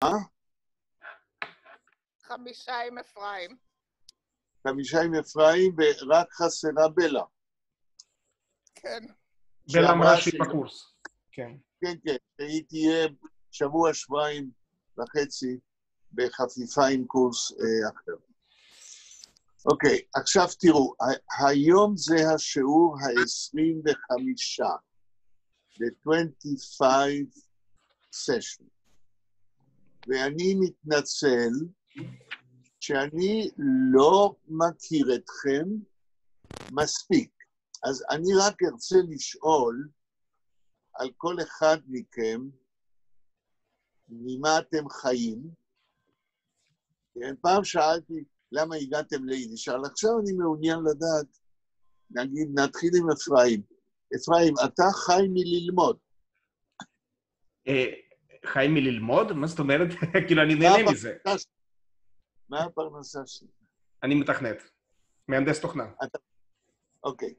5 עם אפרים. 5 עם אפרים, ורק חסרה בלה. כן. בלה אמרה שהיא בקורס. כן. כן, כן, היא תהיה שבוע, שבועיים וחצי בחפיפה עם קורס אחר. אוקיי, עכשיו תראו, היום זה השיעור ה-25, the 25 session. ואני מתנצל שאני לא מכיר אתכם מספיק. אז אני רק ארצה לשאול על כל אחד מכם, ממה אתם חיים. פעם שאלתי, למה הגעתם ליידיש? אבל עכשיו אני מעוניין לדעת, נגיד, נתחיל עם אפרים. אפרים, אתה חי מללמוד. חי מללמוד? מה זאת אומרת? כאילו, אני נהנה מזה. מה הפרנסה שלי? אני מתכנת. מהנדס תוכנה. אוקיי.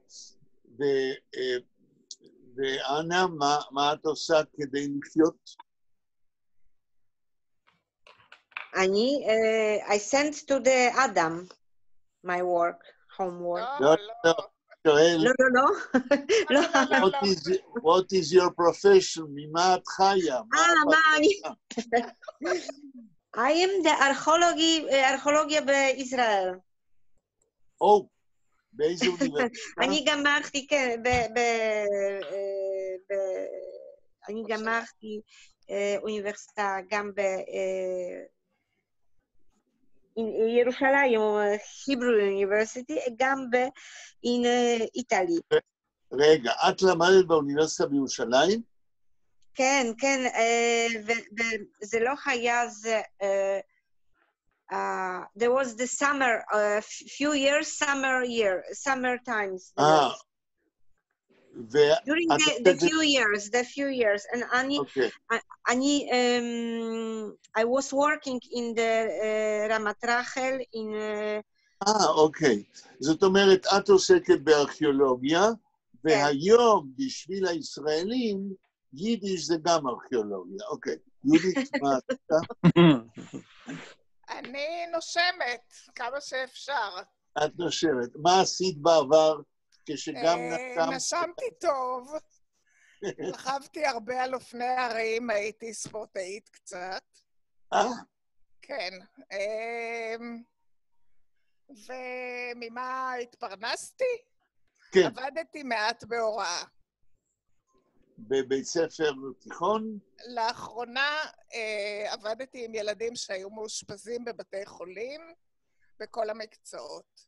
ואנה, מה את עושה כדי לחיות? I sent to the Adam my work, homework. לא, שואל. לא. What is your profession? ממה את חיה? מה אני? I am the ארכיאולוגיה בישראל. באיזה אוניברסיטה? אני גמרתי, כן, אני גמרתי אוניברסיטה גם בירושלים, היברו אוניברסיטי, גם באיטליה. רגע, את למדת באוניברסיטה בירושלים? כן, וזה לא היה, there was the summer, few years, summer times. During the few years, and I was working in the Ramat Rachel in... אוקיי. זאת אומרת, את עוסקת בארכיאולוגיה, והיום, בשביל הישראלים, יידיש זה גם ארכיאולוגיה. אוקיי. יהודית, מה אתה? אני נושמת, כמה שאפשר. את נושמת. מה עשית בעבר כשגם נשמת? נשמתי טוב. רכבתי הרבה על אופני הרים, הייתי ספורטאית קצת. כן. וממה התפרנסתי? כן. עבדתי מעט בהוראה. בבית ספר תיכון? לאחרונה עבדתי עם ילדים שהיו מאושפזים בבתי חולים, בכל המקצועות.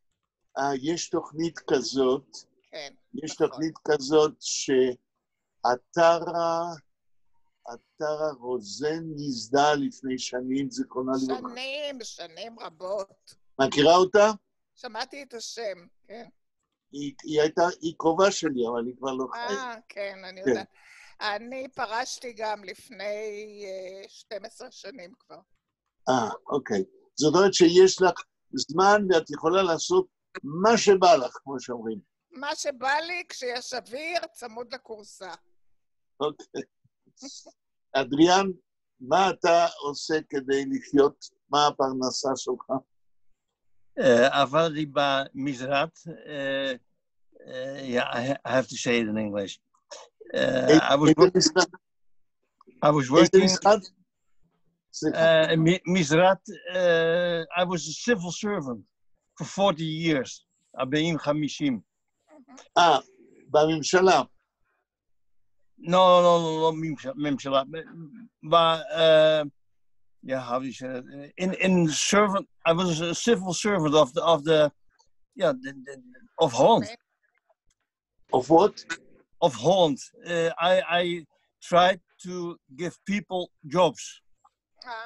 יש תוכנית כזאת, כן, יש נכון. תוכנית כזאת שאתרה רוזן נסדה לפני שנים, זיכרונה לברכה. שנים רבות. מכירה אותה? שמעתי את השם, כן. היא קרובה שלי, אבל היא כבר לא חיה. כן, אני יודעת. אני פרשתי גם לפני 12 שנים כבר. אוקיי. זאת אומרת שיש לך זמן ואת יכולה לעשות מה שבא לך, כמו שאומרים. מה שבא לי כשיש אוויר צמוד לקורסה. אוקיי. אדריאן, מה אתה עושה כדי לחיות? מה הפרנסה שלך? עבדתי במזרת. Yeah, I have to say it in English. I was working Mizrat. I was a civil servant for 40 years. 50. בממשלה. No, Mimshala. But yeah, how do you say that? In servant, I was a civil servant of Holland. Of what? Of Holland. I tried to give people jobs.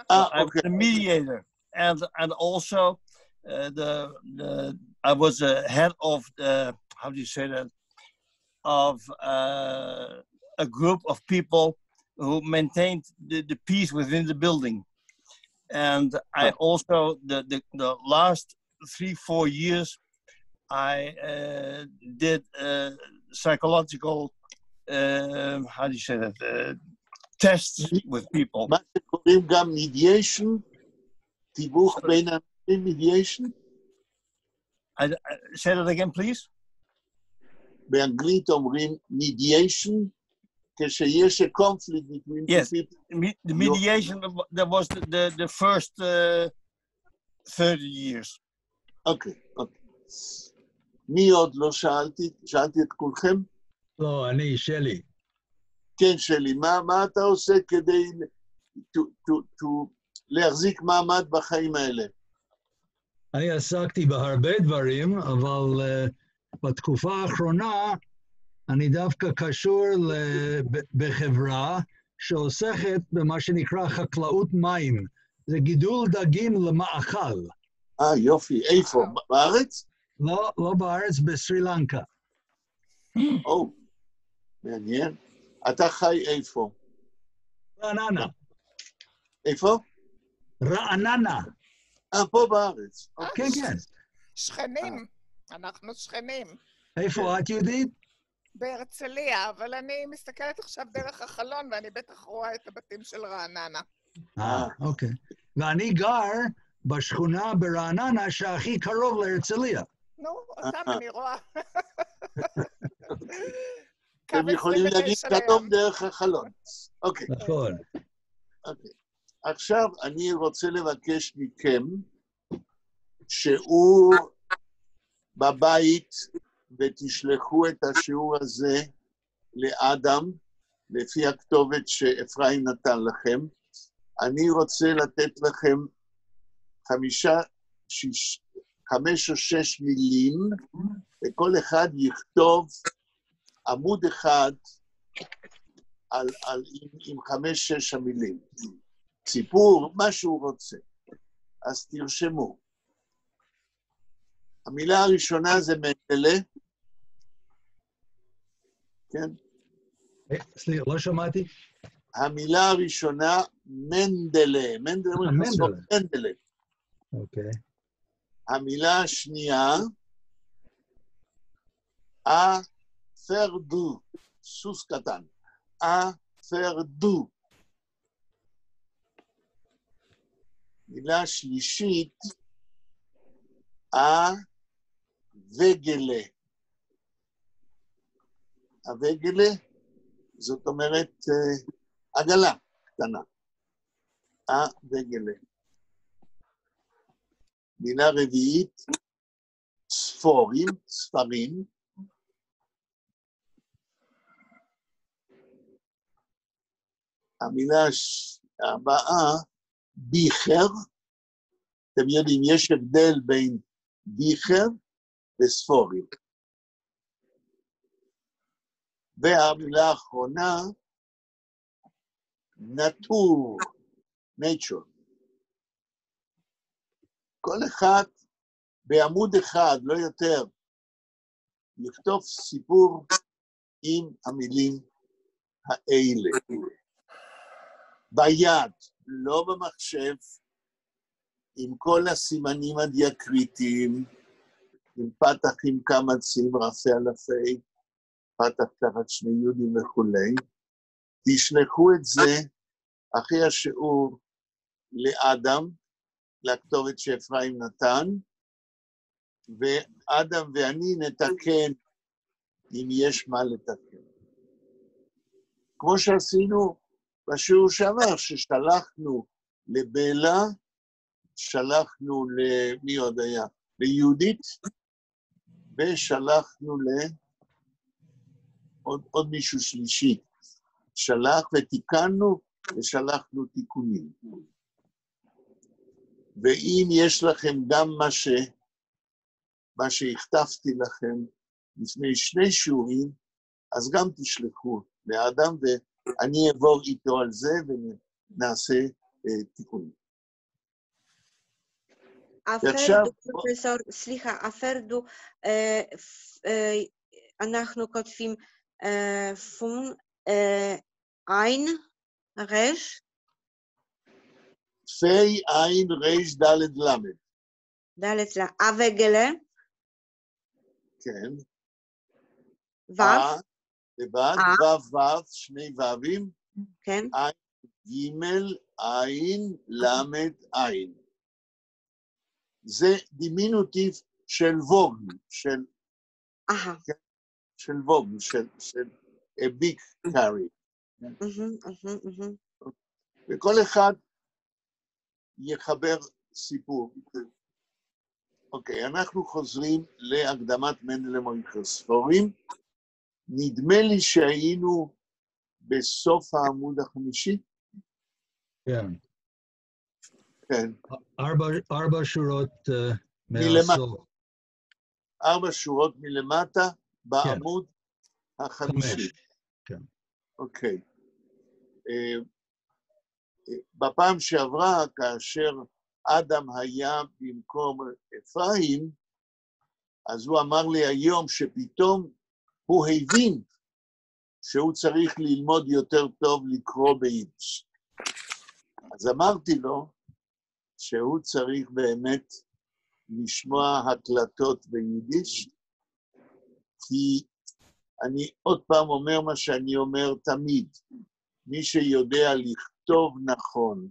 I was a mediator, and also I was a head of the, how do you say that? Of a group of people who maintained the peace within the building. And I also the last 3-4 years I did psychological how do you say that tests with people. מה שקוראים גם mediation, תיווך בין אנשים, mediation. Say that again, please. באנגלית אומרים mediation, כשיש a conflict between Yes. two people. The mediation, that was the first 30 years. אוקיי. מי עוד לא שאלתי? שאלתי את כולכם? לא, אני, שלי. כן, שלי, מה אתה עושה כדי להחזיק מעמד בחיים האלה? אני עסקתי בהרבה דברים, אבל בתקופה האחרונה אני דווקא קשור בחברה שעוסקת במה שנקרא חקלאות מים. זה גידול דגים למאכל. יופי. איפה? בארץ? לא בארץ, בסרי לנקה. מעניין. אתה חי איפה? רעננה. איפה? רעננה. פה בארץ. כן, כן. שכנים, אנחנו שכנים. איפה את, יהודית? בהרצליה, אבל אני מסתכלת עכשיו דרך החלון, ואני בטח רואה את הבתים של רעננה. אוקיי. ואני גר בשכונה ברעננה שהכי קרוב להרצליה. נו, אותם אני רואה. אתם יכולים להגיד שלום דרך החלון. אוקיי. נכון. עכשיו אני רוצה לבקש מכם שיעור בבית, ותשלחו את השיעור הזה לאדם, לפי הכתובת שאפרים נתן לכם. אני רוצה לתת לכם 5 או 6 מילים, וכל אחד יכתוב עמוד אחד עם 5-6 המילים. סיפור, מה שהוא רוצה. אז תרשמו. המילה הראשונה זה מנדלה. כן? סליחה, לא שמעתי. המילה הראשונה, מנדלה. מנדלה. אוקיי. המילה השנייה, אפרדו. סוס קטן. אפרדו. מילה שלישית, אבגלה. אבגלה, זאת אומרת עגלה קטנה. אבגלה. מילה רביעית, ספרים. המילה הבאה, ביכר. אתם יודעים, יש הבדל בין ביכר וספורים. והמילה האחרונה, נטור, nature. כל אחד בעמוד אחד, לא יותר, לכתוב סיפור עם המילים האלה. ביד, לא במחשב, עם כל הסימנים הדיאקריטיים, עם פתח עם כמה צים, רפה על הפי, פתח תחת 2 יודים וכולי. תשלחו את זה אחרי השיעור לאדם, לכתובת שאפרים נתן, ואדם ואני נתקן אם יש מה לתקן. כמו שעשינו בשיעור שעבר, ששלחנו לבלה, שלחנו למי עוד היה? ליהודית, ושלחנו עוד מישהו שלישי. שלח ותיקנו, ושלחנו תיקונים. ואם יש לכם גם מה שהכתבתי לכם לפני 2 שיעורים, אז גם תשלחו לאדם, ואני אעבור איתו על זה, ונעשה תיקונים. אפרדו, פרופסור, סליחה, אפרדו, אנחנו כותבים פון עין, רש. פי עין רש דלת למד. דלת למד, אבגלה. כן. וו. לבד, וו, 2 וווים. כן? ג' עין למד עין. זה דימינוטיב של ווגן, אהה. של ווגן, של ביג קארי. וכל אחד יחבר סיפור. אוקיי, אנחנו חוזרים להקדמת מנדל למיקרוספורים. נדמה לי שהיינו בסוף העמוד החמישי. כן. כן. 4 שורות מלמטה. מהסוף. 4 שורות מלמטה בעמוד החמישי. 5. כן. אוקיי. בפעם שעברה, כאשר אדם היה במקום אפרים, אז הוא אמר לי היום שפתאום הוא הבין שהוא צריך ללמוד יותר טוב לקרוא ביידיש. אז אמרתי לו שהוא צריך באמת לשמוע הקלטות ביידיש, כי אני עוד פעם אומר מה שאני אומר תמיד, מי שיודע לכתוב נכון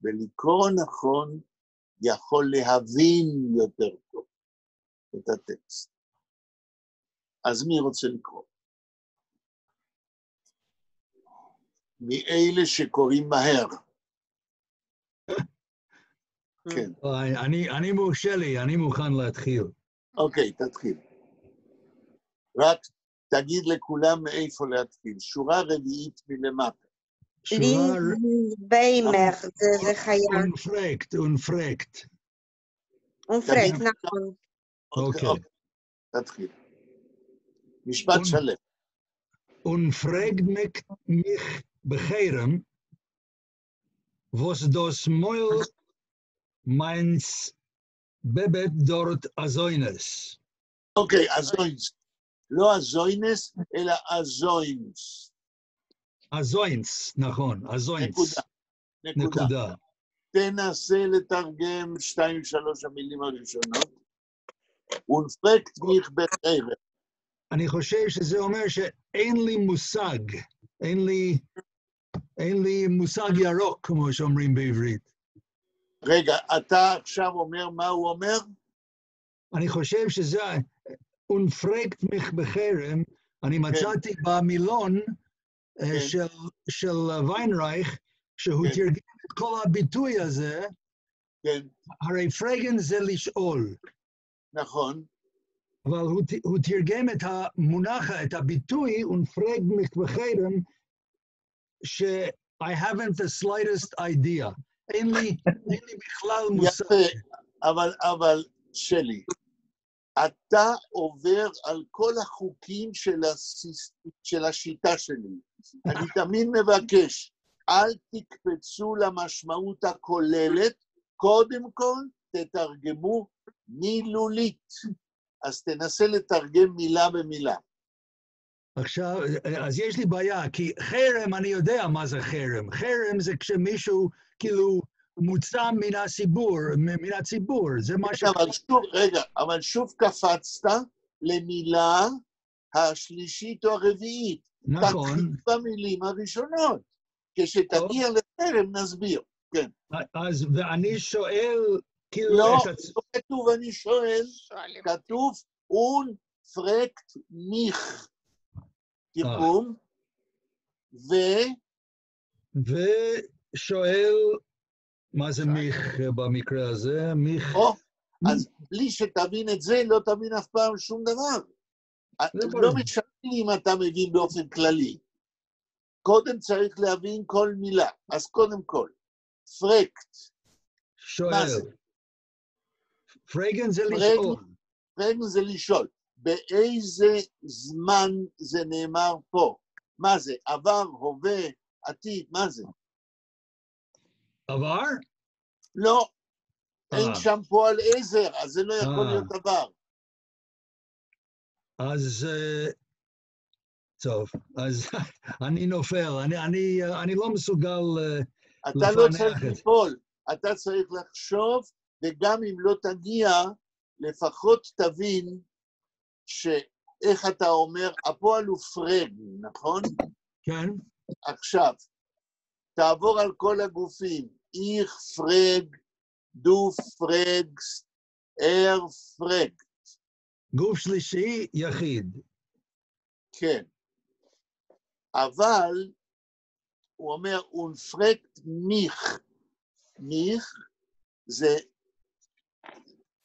ולקרוא נכון, יכול להבין יותר טוב את הטקסט. אז מי רוצה לקרוא? מאלה שקוראים מהר. כן. אני מורשה לי, אני מוכן להתחיל. אוקיי, תתחיל. רק תגיד לכולם מאיפה להתחיל. שורה רביעית מלמטה. ליביימר, זה חיה. אונפרקט. אונפרקט, נכון. אוקיי. תתחיל. משפט שלם. Unfragt mich begehren, was das Meul meins bebet dort azoines. אוקיי, אזוינס. לא אזוינס, אלא אזוינס. אזוינס, נכון, אזוינס. נקודה. תנסה לתרגם 2-3 המילים הראשונות. Unfragt mich begehren. אני חושב שזה אומר שאין לי מושג, אין לי מושג ירוק, כמו שאומרים בעברית. רגע, אתה עכשיו אומר מה הוא אומר? אני חושב שזה, Unfragt mich begehren, אני מצאתי במילון של ויינרייך, שהוא תרגם את כל הביטוי הזה, הרי פרגן זה לשאול. נכון. אבל הוא תרגם את המונח, את הביטוי, Unfragt mich begehren, I haven't the slightest idea. אין לי בכלל מושג. יפה, אבל שלי, אתה עובר על כל החוקים של השיטה שלי. אני תמיד מבקש, אל תקפצו למשמעות הכוללת, קודם כל תתרגמו מילולית. אז תנסה לתרגם מילה במילה. עכשיו, אז יש לי בעיה, כי חרם, אני יודע מה זה חרם. חרם זה כשמישהו כאילו מוצא מן הציבור, זה מה ש... אבל שוב קפצת למילה השלישית או הרביעית. נכון. תתחיל במילים הראשונות. כשתגיע לחרם נסביר, כן. אז ואני שואל, כאילו... לא כתוב אני שואל, כתוב Unfragt mich. תרגום, ושואל, מה זה מיך במקרה הזה? מיך... אז בלי שתבין את זה, לא תבין אף פעם שום דבר. לא משנה אם אתה מבין באופן כללי. קודם צריך להבין כל מילה. אז קודם כל, פרקט. שואל. פרגן זה לשאול. פרגן זה לשאול. באיזה זמן זה נאמר פה? מה זה? עבר, הווה, עתיד, מה זה? עבר? לא. אין שם פועל עזר, אז זה לא יכול להיות עבר. אז, טוב, אז אני נופל, אני לא מסוגל לפענח את זה. אתה לא צריך לפעול, אתה צריך לחשוב, וגם אם לא תגיע, לפחות תבין שאיך אתה אומר, הפועל הוא פרגן, נכון? כן. עכשיו, תעבור על כל הגופים. איך פרג, דו פרגס, פרג. גוף שלישי, יחיד. כן. אבל, הוא אומר, אונפרקט מיך. מיך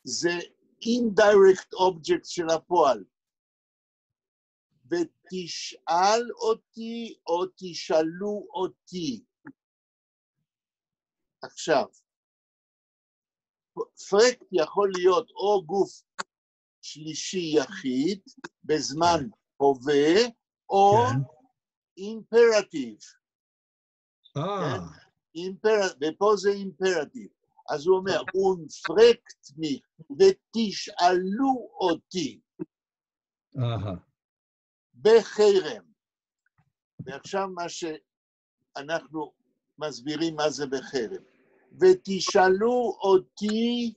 זה indirect object של הפועל. ותשאל אותי או תשאלו אותי. עכשיו, פרקט יכול להיות או גוף שלישי יחיד בזמן הווה, או אימפרטיב. ופה זה אימפרטיב. אז הוא אומר, אונפרקט מי, ותשאלו אותי. בחרם. ועכשיו מה שאנחנו מסבירים מה זה בחרם. ותשאלו אותי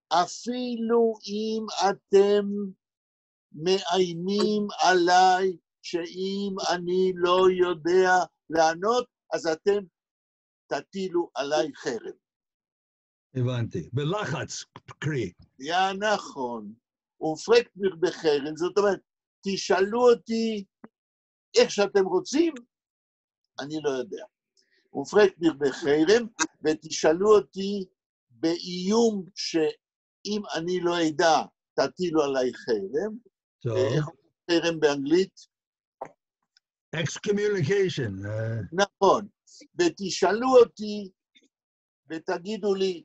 אפילו אם אתם מאיימים עליי שאם אני לא יודע לענות, אז אתם תטילו עליי חרם. הבנתי. בלחץ, קרי. נכון. ופרקט בחרם, זאת אומרת, תשאלו אותי איך שאתם רוצים, אני לא יודע. ופרקט בחרם, ותשאלו אותי באיום שאם אני לא אדע, תטילו עליי חרם. איך חרם באנגלית? excommunication. נכון. ותשאלו אותי ותגידו לי,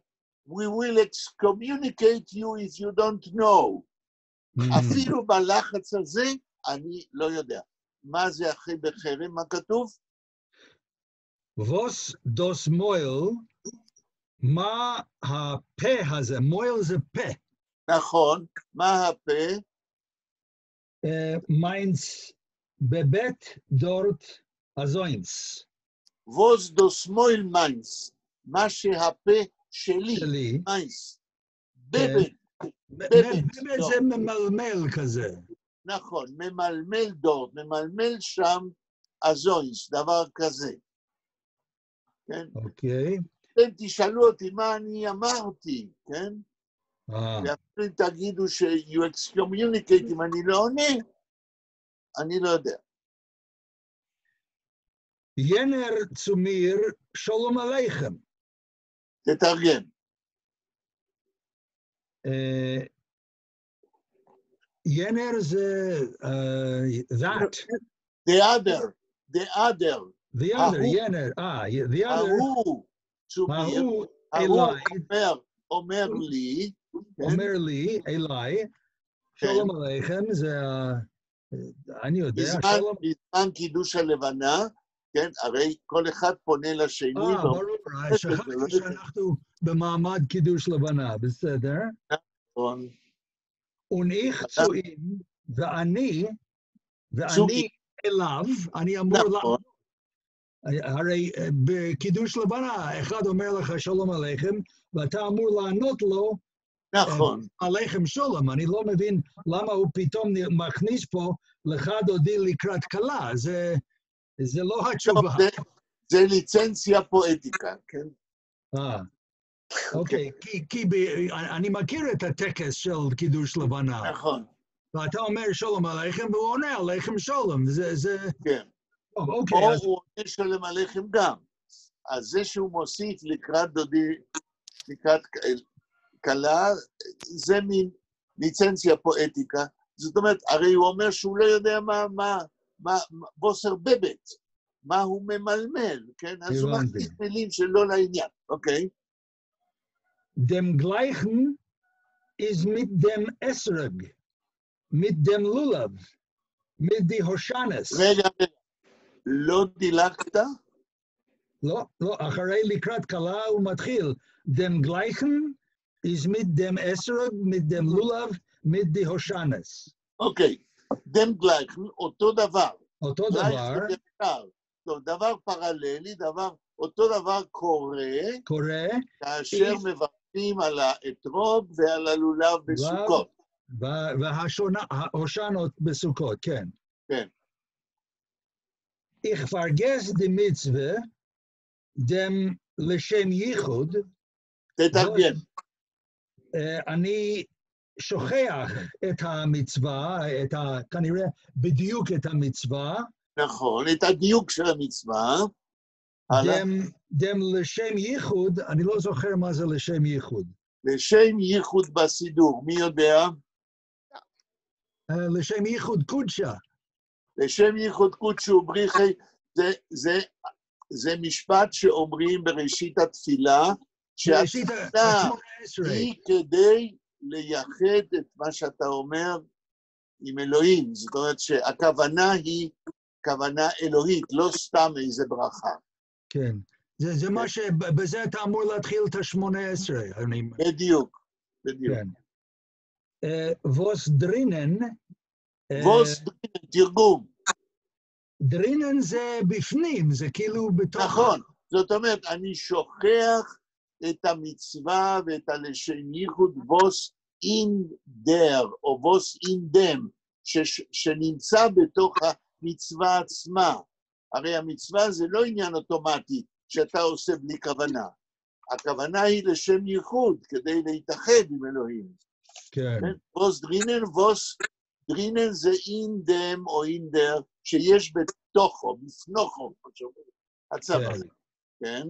we will excommunicate you if you don't know. אפילו בלחץ הזה, אני לא יודע. מה זה אחרי בחרם? מה כתוב? ווס דוס מויל, מה הפה הזה? מויל זה פה. נכון. מה הפה? מיינס בבית דורט הזוינס. ווס דוס מויל מיינס. מה שהפה שלי. מיינס. בבית. בבית זה ממלמל כזה. נכון, ממלמל דורט, ממלמל שם הזוינס, דבר כזה. כן? אוקיי. אתם תשאלו אותי מה אני אמרתי, כן? ואפילו תגידו ש-you excommunicate אם אני לא עונה, אני לא יודע. ינר צומיר שלום עליכם. תתרגם. ינר זה that. The other, ינר, the other. ההוא אומר לי, אליי, שלום עליכם, זה, אני יודע, שלום. בזמן קידוש הלבנה, כן, הרי כל אחד פונה לשני. ברור, שכחתי שאנחנו במעמד קידוש לבנה, בסדר? נכון. וניך צועים, ואני אליו, אני אמור לענות. הרי בקידוש לבנה, אחד אומר לך שלום עליכם, ואתה אמור לענות לו, נכון. עליכם שלום. אני לא מבין למה הוא פתאום מכניס פה לך דודי לקראת כלה, זה לא התשובה. זה ליצנציה פואטיקה, כן? אוקיי, כי אני מכיר את הטקס של קידוש לבנה. נכון. ואתה אומר שלום עליכם, והוא עונה עליכם שלום. כן. אוקיי. או הוא עונה שלום עליכם גם. אז זה שהוא מוסיף לקראת דודי, לקראת כלה, זה מין ליצנציה פואטיקה. זאת אומרת, הרי הוא אומר שהוא לא יודע מה בוסר בבית, מה הוא ממלמל, כן? אז הוא מכניס מילים שלא לעניין, אוקיי? Dem gleichen ist mit dem Esrog, mit dem Lulav, mit die Hoshanes. רגע, לא דילגת? לא, אחרי לקראת כלה הוא מתחיל. Dem gleichen ist mit dem Esrog, mit dem Lulav, mit die Hoshanes. אוקיי, dem gleichen, אותו דבר. אותו דבר. דבר פרללי, אותו דבר קורה, כאשר מברכים על האתרוג ועל הלולב בסוכות. וההושענות בסוכות, כן. כן. Ich vergesse die Mitzvah, dem לשם ייחוד, תתרגם. אני שוכח את המצווה, כנראה בדיוק את המצווה, נכון, את הדיוק של המצווה. הלאה. דם לשם ייחוד, אני לא זוכר מה זה לשם ייחוד. לשם ייחוד בסידור, מי יודע? לשם ייחוד קודשה. לשם ייחוד קודשו בריחי, זה משפט שאומרים בראשית התפילה, שהתפילה היא כדי לייחד את מה שאתה אומר עם אלוהים. זאת אומרת שהכוונה היא כוונה אלוהית, לא סתם איזה ברכה. כן, זה מה שבזה אתה אמור להתחיל את ה-18. בדיוק, בדיוק. ווס דרינן, תרגום. דרינן זה בפנים, זה כאילו בתוך... נכון, זאת אומרת, אני שוכח את המצווה ואת הלשם ייחוד ווס אין דר, או ווס אין דם, שנמצא בתוך המצווה עצמה. הרי המצווה זה לא עניין אוטומטי שאתה עושה בלי כוונה. הכוונה היא לשם ייחוד, כדי להתאחד עם אלוהים. כן. ווס דרינן, ווס דרינן זה אין דם או אין דר, שיש בתוכו, בפנוכו, הצבא הזה, כן?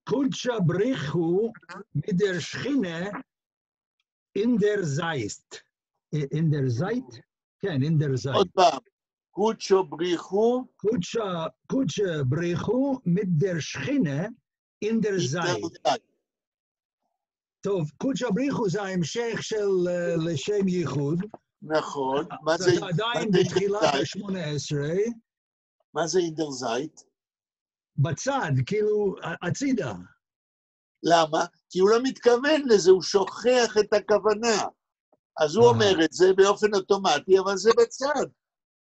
קודשא בריחו מדר שכינה אין דר זייט. אין דר זייט? כן, אין דר זייט. עוד פעם, קודשא בריחו. קודשא בריחו מדר שכינה אין דר זייט. טוב, קודשא בריחו זה ההמשך של לשם ייחוד. נכון. אז אתה עדיין בתחילת ה-18. מה זה אינדר זייט? בצד, כאילו, הצידה. למה? כי הוא לא מתכוון לזה, הוא שוכח את הכוונה. אז הוא אומר את זה באופן אוטומטי, אבל זה בצד.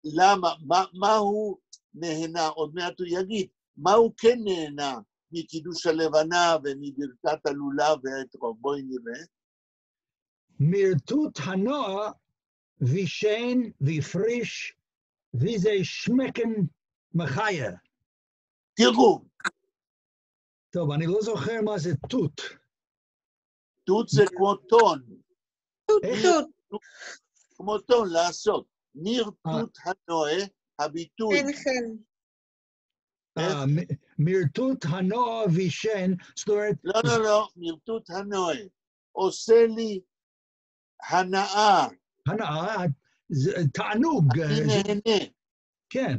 למה? מה הוא נהנה? עוד מעט הוא יגיד. מה הוא כן נהנה מקידוש הלבנה ומברכת הלולב והאתרוג? בואי נראה. מרטוט הנוע וישן ויפריש ויזה שמקן מחיה. תרגום. טוב, אני לא זוכר מה זה תות. תות זה כמו טון. תות. כמו טון, לעשות. ניר תות הנועה, הביטוי. כן. מרטוט הנוע וישן, זאת אומרת... לא, מרטוט הנועה. עושה לי הנאה. הנאה, תענוג. אני נהנה. כן.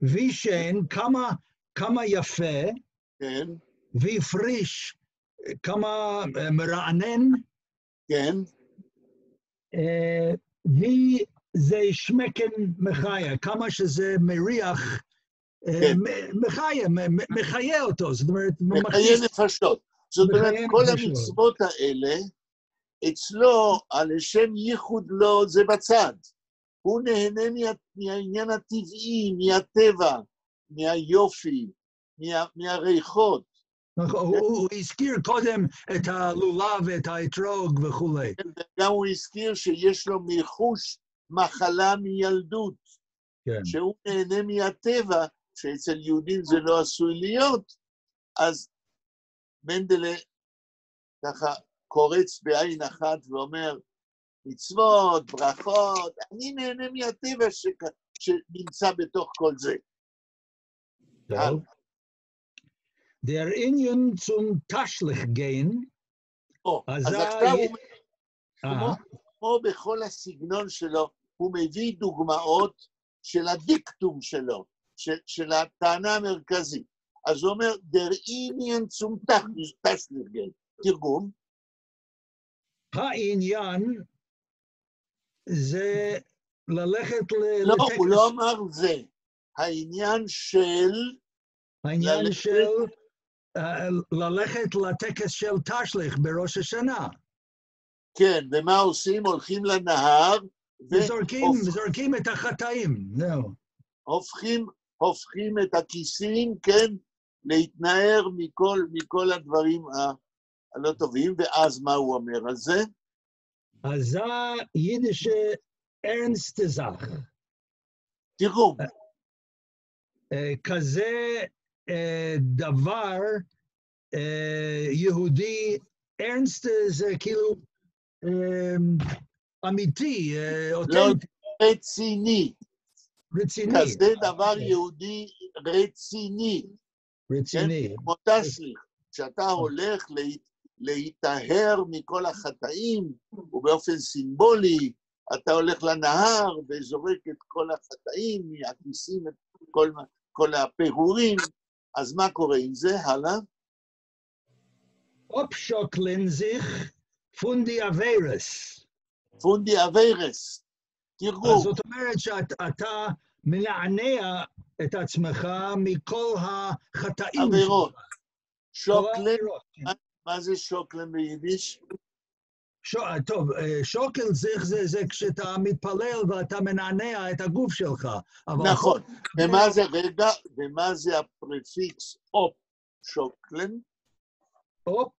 וישן, כמה יפה. כן. ויפריש, כמה מרענן. כן. וזה שמקן מחיה, כמה שזה מריח, מחיה אותו, זאת אומרת... מחיה נפשות. זאת אומרת, כל המצוות האלה, אצלו, הלשם ייחוד לו, זה בצד. הוא נהנה מהעניין הטבעי, מהטבע, מהיופי, מהריחות. הוא הזכיר קודם את הלולב ואת האתרוג וכו'. גם הוא הזכיר שיש לו מחוש מחלה מילדות, שהוא נהנה מהטבע, שאצל יהודים זה לא עשוי להיות, אז מנדלה ככה קורץ בעין אחת ואומר, מצוות, ברכות, אני נהנה מהטבע שנמצא בתוך כל זה. טוב. Der Indien zum Taschlich gehen. אז עכשיו הוא, כמו בכל הסגנון שלו, הוא מביא דוגמאות של הדיקטום שלו, של הטענה המרכזית. אז הוא אומר, der Indien zum Taschlich gehen. תרגום. העניין זה ללכת לא, הוא לא אמר זה. העניין של... העניין של ללכת לטקס של תשליך בראש השנה. כן, ומה עושים? הולכים לנהר וזורקים את החטאים, זהו. הופכים את הכיסים, כן, להתנער מכל הדברים הלא טובים, ואז מה הוא אומר על זה? אז זה יידישה ארנסטה זך. תראו. כזה דבר יהודי, ארנסט זה כאילו אמיתי, לא, אותנטי, רציני. רציני. כזה דבר יהודי רציני. רציני. כמו תשליך, כשאתה הולך להיטהר מכל החטאים, ובאופן סימבולי, אתה הולך לנהר וזורק את כל החטאים, הכיסים את כל הפירורים, אז מה קורה עם זה? הלאה? אופשוקלן זיך פונדי אביירס. פונדי אביירס, תרגום. אז זאת אומרת שאתה מנענע את עצמך מכל החטאים. עבירות. שוקלן, העבירות. מה זה שוקלן ביידיש? טוב, שוקל זיך זה כשאתה מתפלל ואתה מנענע את הגוף שלך. נכון. ומה זה, רגע, ומה זה הפרפיקס אופ שוקלן? אופ,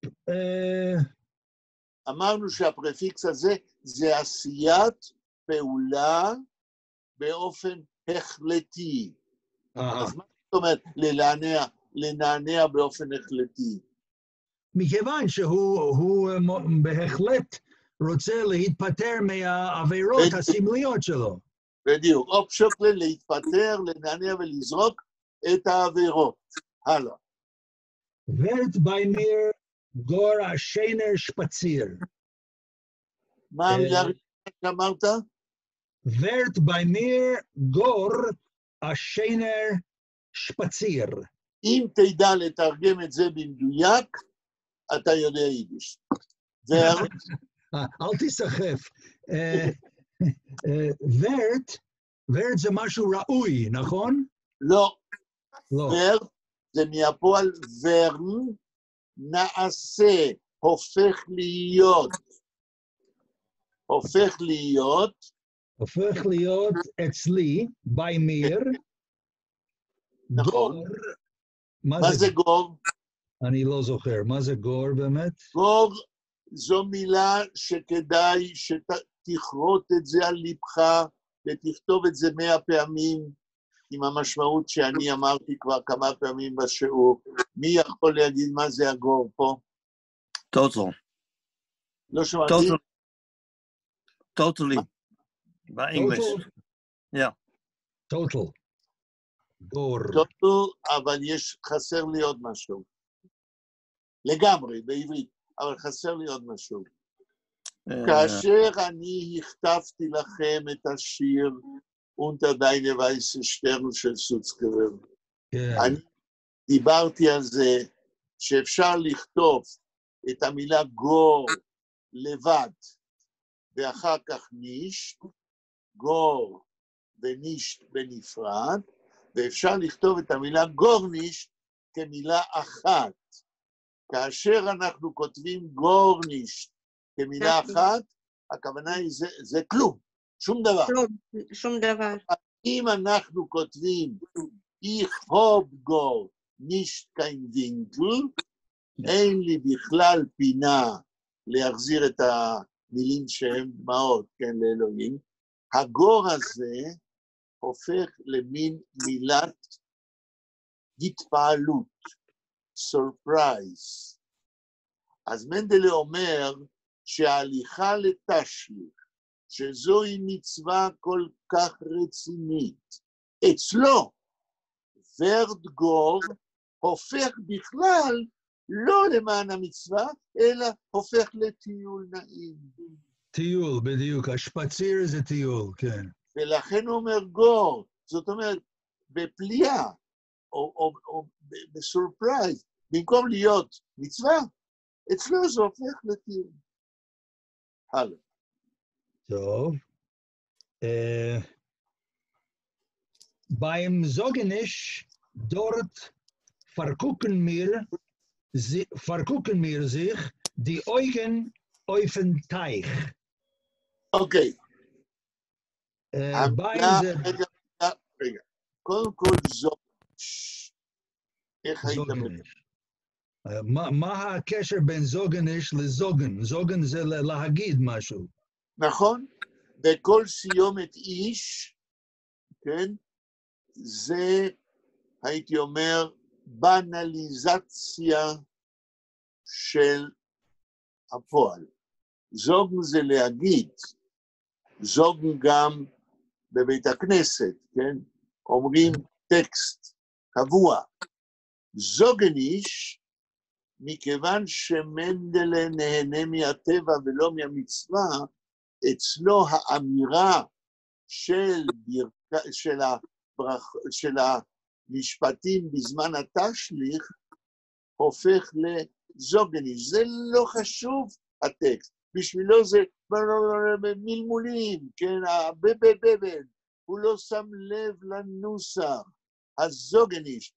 אמרנו שהפרפיקס הזה זה עשיית פעולה באופן החלטי. אז מה זאת אומרת לנענע באופן החלטי? מכיוון שהוא בהחלט רוצה להתפטר מהעבירות הסמליות שלו. בדיוק, אופ שוקלן להתפטר, לנענע ולזרוק את העבירות. הלאה. ורד ביימיר גור השיינר שפציר. מה המילה הראשונה שאמרת? ורד ביימיר גור השיינר שפציר. אם תדע לתרגם את זה במדויק, אתה יודע יידיש. אל תסחף. ורד זה משהו ראוי, נכון? לא. לא. ורד זה מהפועל ורן, נעשה, הופך להיות. הופך להיות. הופך להיות אצלי, ביימיר. נכון. גור. מה זה גור? אני לא זוכר. מה זה גור באמת? גור זו מילה שכדאי שתכרות את זה על ליבך ותכתוב את זה 100 פעמים עם המשמעות שאני אמרתי כבר כמה פעמים בשיעור. מי יכול להגיד מה זה הגור פה? Total. לא שמעתי. Totally. By English. Total? Yeah. Total. גור. טוטל, אבל חסר לי עוד משהו. לגמרי, בעברית, אבל חסר לי עוד משהו. כאשר אני הכתבתי לכם את השיר unter deine weiße Stern של סוצקרר, אני דיברתי על זה שאפשר לכתוב את המילה גור לבד, ואחר כך נישט, גור ונישט בנפרד, ואפשר לכתוב את המילה גורנישט כמילה אחת. כאשר אנחנו כותבים גורנישט כמילה אחת, הכוונה היא זה כלום, שום דבר. שום דבר. אם אנחנו כותבים ich hab gar nicht kein Winkel, אין לי בכלל פינה להחזיר את המילים שהן דמעות, כן, לאלוהים, הגור הזה הופך למין מילת התפעלות, סורפרייז. אז מנדלה אומר שההליכה לתשליך, שזוהי מצווה כל כך רצינית, אצלו, ורד גור הופך בכלל לא למען המצווה, אלא הופך לטיול נעים. טיול, בדיוק. השפציר זה טיול, כן. ולכן הוא אומר גור, זאת אומרת, בפליאה, או בסורפרייז, במקום להיות מצווה, אצלו זה הופך לטיול. הלאה. טוב. beim Sogenisch dort vergucken mir sich die Augen auf den Teich. אוקיי. רגע. קודם כל זוגניש. איך היית זוגניש. מה הקשר בין זוגניש לזוגן? זוגן זה להגיד משהו. נכון. וכל סיומת איש, כן, זה הייתי אומר, בנליזציה של הפועל. זוג זה להגיד, זוג גם בבית הכנסת, כן? אומרים טקסט קבוע. זוגניש, מכיוון שמנדלה נהנה מהטבע ולא מהמצווה, אצלו האמירה של המשפטים בזמן התשליך הופך לזוגניש. זה לא חשוב הטקסט, בשבילו זה מלמולים, כן, הוא לא שם לב לנוסח, הזוגניש,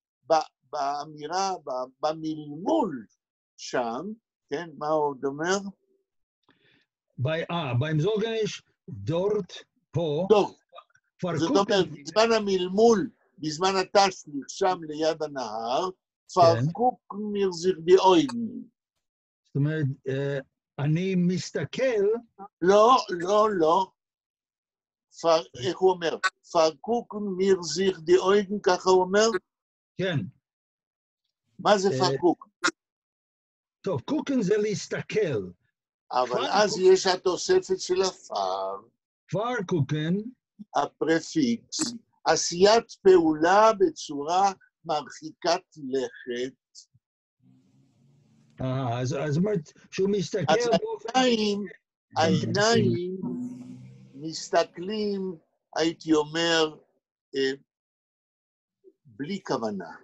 באמירה, במלמול שם, כן, מה עוד אומר? beim Zogenisch dort, פה, טוב, כבר זאת קוקן, אומרת, בזמן המלמול, בזמן התשליך שם ליד הנהר, פרקוק מרזיר די אויגן. זאת אומרת, אני מסתכל, לא. איך הוא אומר? פרקוק מרזיר די אויגן, ככה הוא אומר? כן, מה זה פרקוק? טוב, קוקן זה להסתכל, אבל אז יש התוספת של הפר, כבר קוקן, הפרפיקס, עשיית פעולה בצורה מרחיקת לכת. אז זאת אומרת, שהוא מסתכל אז באופן... העיניים מסתכלים, הייתי אומר, בלי כוונה,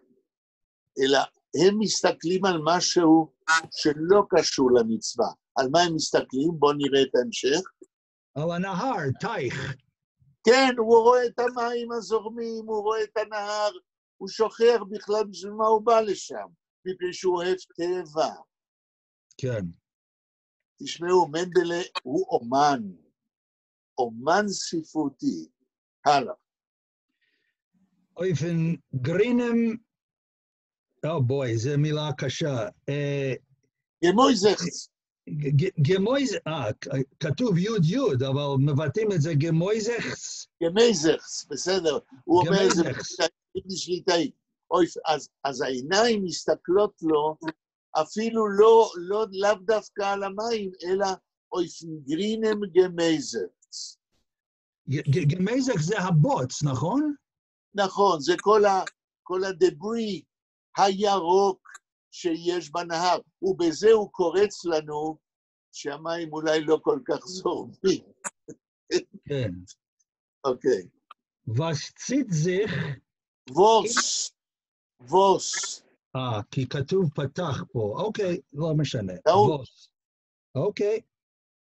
אלא הם מסתכלים על משהו שלא קשור למצווה. על מה הם מסתכלים? בואו נראה את ההמשך. על הנהר, תייך. כן, הוא רואה את המים הזורמים, הוא רואה את הנהר, הוא שוכח בכלל בשביל מה הוא בא לשם, מפני שהוא אוהב טבע. כן. תשמעו, מנדלה הוא אומן ספרותי. הלאה. אופן גרינם, בואי, זו מילה קשה. גמויזכס. גמויז, כתוב יוד יוד, אבל מבטאים את זה גמויזכס. גמייזכס, בסדר. הוא אומר את זה ביידיש ליטאי. אז העיניים מסתכלות לו, אפילו לאו דווקא על המים, אלא אויפן גרינם גמייזכס. גמייזכס זה הבוץ, נכון? נכון, זה כל הדברי הירוק שיש בנהר, ובזה הוא קורץ לנו שהמים אולי לא כל כך זורמים. כן. אוקיי. Was zieht sich... ווס. כי כתוב פתח פה. אוקיי, לא משנה. טעות. ווס. אוקיי,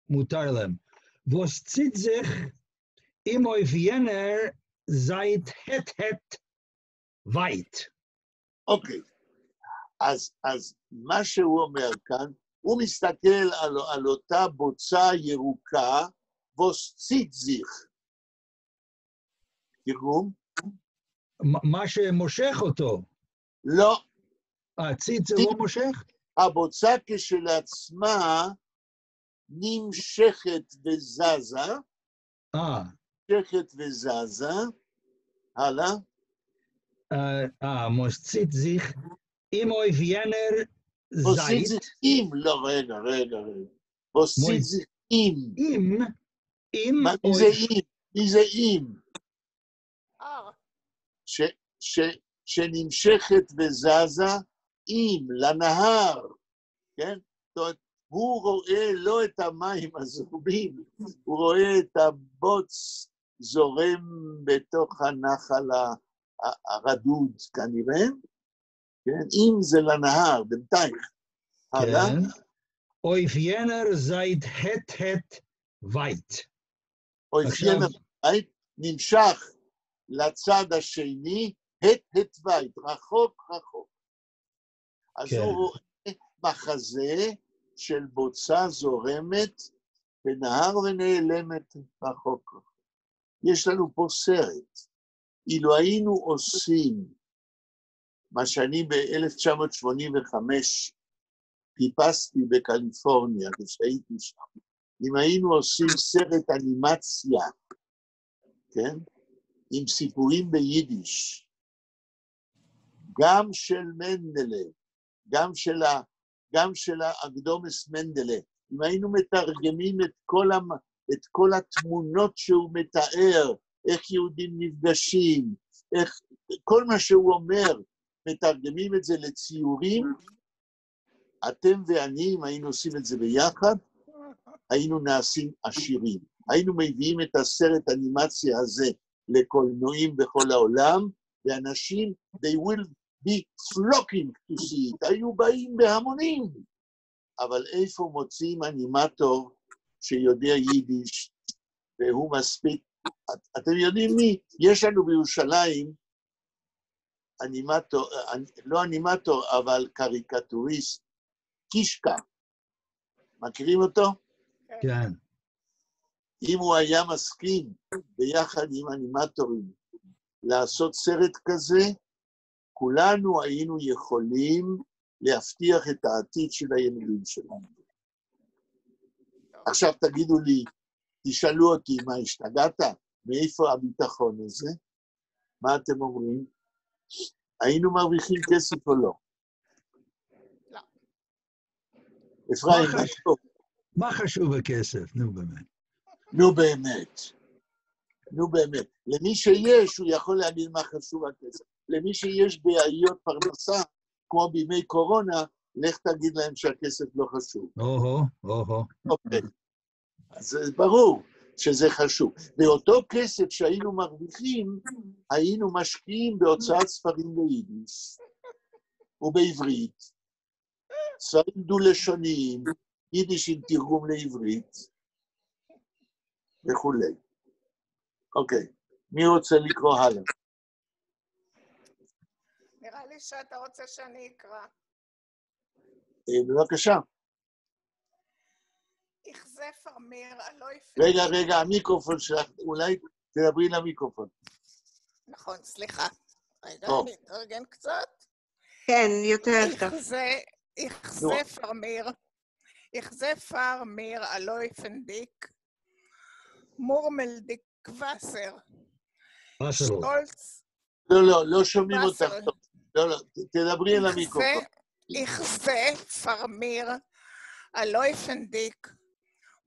מותר להם. Was zieht sich im auf jener seit het weit. אוקיי. אז מה שהוא אומר כאן, הוא מסתכל על אותה בוצה ירוקה, וסציט זיך. תרגום? מה שמושך אותו. לא. ציט זה לא מושך? הבוצה כשלעצמה נמשכת וזזה. נמשכת וזזה. הלאה. מוסציט זיך. אם אויב ינר עושית זה אם, לא, רגע. עושית זה אם. אם. מי זה אם? מי זה אם? שנמשכת וזזה אם, לנהר, כן? זאת אומרת, הוא רואה לא את המים הזורמים, הוא רואה את הבוץ זורם בתוך הנחל הרדוד כנראה, כן? אם זה לנהר, בינתיים. כן. אויף ינר זייד het weit. אויף ינר weit נמשך לצד השני, het weit, רחוק. אז הוא רואה מחזה של בוצה זורמת בנהר ונעלמת רחוק. יש לנו פה סרט. אילו היינו עושים מה שאני ב-1985 חיפשתי בקליפורניה, כשהייתי שם, אם היינו עושים סרט אנימציה, כן? עם סיפורים ביידיש, גם של מנדלה, גם של האקדומס מנדלה. אם היינו מתרגמים את כל התמונות שהוא מתאר, איך יהודים נפגשים, איך, כל מה שהוא אומר, מתרגמים את זה לציורים, אתם ואני, אם היינו עושים את זה ביחד, היינו נעשים עשירים. היינו מביאים את הסרט אנימציה הזה לקולנועים בכל העולם, ואנשים, they will be flocking to see it, היו באים בהמונים. אבל איפה מוצאים אנימטור שיודע יידיש, והוא מספיק, אתם יודעים מי? יש לנו בירושלים אנימטור, לא אנימטור, אבל קריקטוריסט, קישקה. מכירים אותו? כן. אם הוא היה מסכים ביחד עם אנימטורים לעשות סרט כזה, כולנו היינו יכולים להבטיח את העתיד של הילדים שלנו. עכשיו תגידו לי, תשאלו אותי, מה השתגעת? מאיפה הביטחון הזה? מה אתם אומרים? היינו מרוויחים כסף או לא? לא. אפרים, מה טוב? מה חשוב הכסף? נו באמת. נו באמת. למי שיש, הוא יכול להגיד מה חשוב הכסף. למי שיש בעיות פרנסה, כמו בימי קורונה, לך תגיד להם שהכסף לא חשוב. אוקיי. אז זה ברור שזה חשוב. באותו כסף שהיינו מרוויחים, היינו משקיעים בהוצאת ספרים ביידיש, ובעברית, ספרים דו-לשוניים, יידיש עם תרגום לעברית, וכולי. אוקיי, מי רוצה לקרוא הלאה? נראה לי שאתה רוצה שאני אקרא. בבקשה. יחזה פרמיר, אלויף... רגע, המיקרופון שלך, אולי תדברי למיקרופון. נכון, סליחה. רגע, טוב. אני אתארגן קצת. כן, יותר טוב. יחזה פרמיר, אלויפנדיק, מורמלדיק וסר. שטולץ... לא שומעים אותך טוב. לא, תדברי אל המיקרופון. יחזה פרמיר, אלויפנדיק,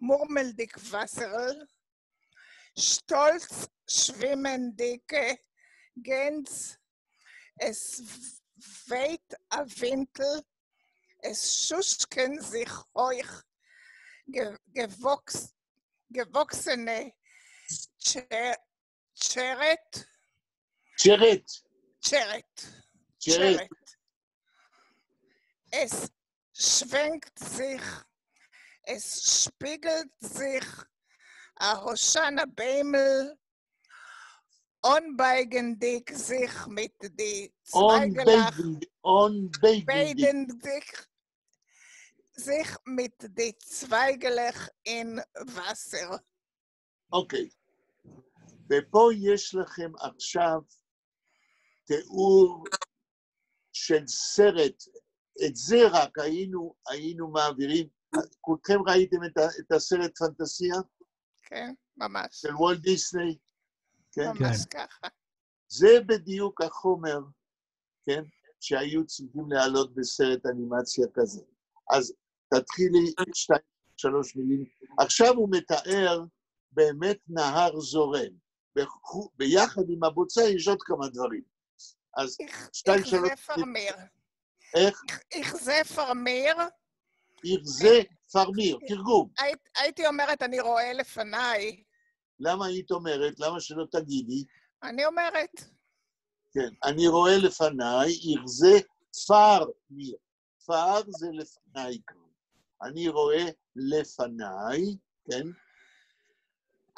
מורמלדיק וסרל, שטולץ שווימנדיקה, גנץ, es weit a Winkel, es schuschken sich euch gewachsene Cheret. Es schwenkt sich, es spiegelt sich, a Hoshana Beimel, onbeigendig sich mit die Zweigelach, sich mit die Zweigelach in Wasser. אוקיי. ופה יש לכם עכשיו תיאור של סרט, את זה רק היינו מעבירים, כולכם ראיתם את הסרט פנטסיה? כן, ממש. של וולט דיסני? כן? ממש ככה. זה בדיוק החומר, כן? שהיו צריכים להעלות בסרט אנימציה כזה. אז תתחילי 2-3 מילים. עכשיו הוא מתאר באמת נהר זורם. ביחד עם הבוצה יש עוד כמה דברים. אז 2-3 מילים. איך? יחזה פרמיר. יחזה פרמיר, תרגום. הייתי אומרת, אני רואה לפניי. למה היית אומרת? למה שלא תגידי? אני אומרת. כן, אני רואה לפניי, יחזה פרמיר. פר זה לפניי כאן. אני רואה לפניי, כן?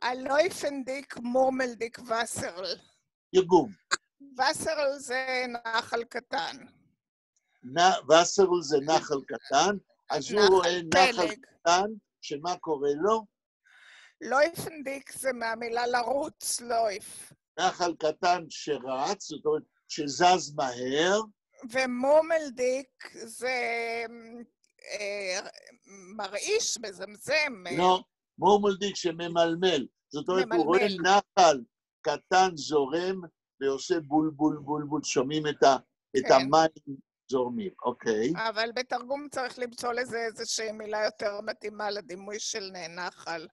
אלויפנדיק מורמלדיק וסרל. תרגום. וסרל זה נחל קטן. וסרל זה נחל קטן, אז הוא רואה נחל קטן, שמה קורה לו? לויפנדיק זה מהמילה לרוץ, לויף. נחל קטן שרץ, זאת אומרת שזז מהר. ומורמלדיק זה מרעיש, מזמזם. לא, מורמלדיק שממלמל. זאת אומרת, הוא רואה נחל קטן זורם, ועושה בול בול בול בול, שומעים את כן. המים זורמים, אוקיי. אבל בתרגום צריך למצוא לזה איזושהי מילה יותר מתאימה לדימוי של נחל.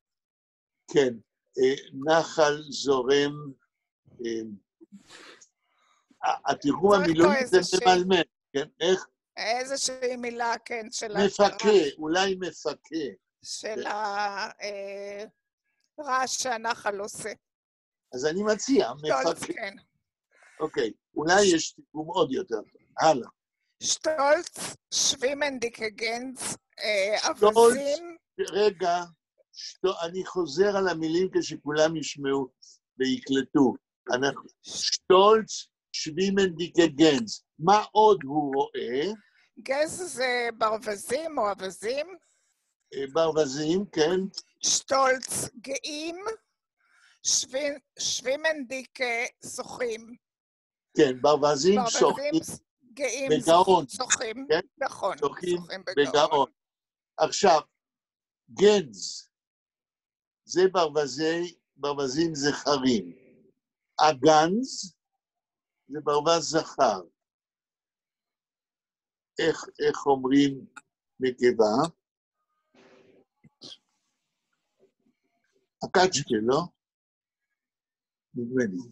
כן, נחל זורם, התרגום צריך פה המילולי זה איזושהי- ממלמל, כן? איך? איזושהי מילה, כן, של מפקה, אולי מפקה. של הרעש שהנחל עושה. אז אני מציע, שטולץ, מפקה. כן. אוקיי, אולי יש תרגום עוד יותר טוב. הלאה. שטולץ, שווימנדיקגנץ, אווזים, רגע, אני חוזר על המילים כשכולם ישמעו ויקלטו. שטולץ, שווימנדיקגנץ. מה עוד הוא רואה? גז זה ברווזים או אווזים, ברווזים, כן. שטולץ גאים, שווימנדיק שוחים. כן, ברווזים שוחים גאים בגאון. שוחים, כן? נכון, שוחים שוחים בגאון. עכשיו, גנז, זה ברווזים זכרים. הגנז זה ברווז זכר. איך אומרים נקבה? הקצ'קה, לא? נדמה לי.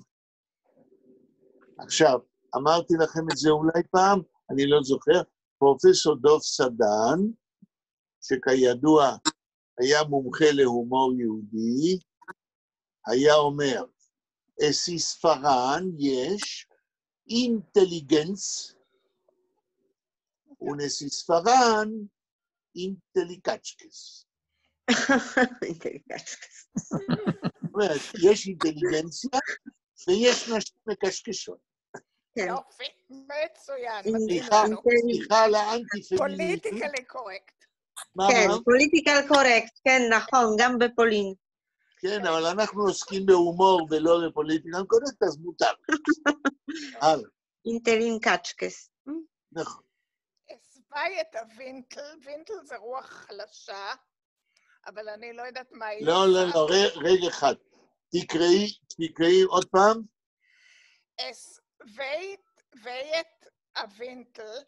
עכשיו, אמרתי לכם את זה אולי פעם, אני לא זוכר, פרופסור דוב סדן, שכידוע היה מומחה להומור יהודי, היה אומר, ספרן יש אינטליגנס, ונסיספרן אינטליקצ'קס. זאת אומרת, יש אינטליגנציה ויש נשים מקשקשות. יופי, מצוין, סליחה על האנטי-פמיניזם. פוליטיקלי קורקט. כן, פוליטיקל קורקט, כן, נכון, גם בפולין. כן, אבל אנחנו עוסקים בהומור ולא בפוליטיקל קורקט, אז מותר. הלאה. אינטלין קצ'קס. נכון. הסווי את הווינטל, וינטל זה רוח חלשה, אבל אני לא יודעת מה היא. לא, רגע אחד. תקראי עוד פעם. הסוויית הווינטל.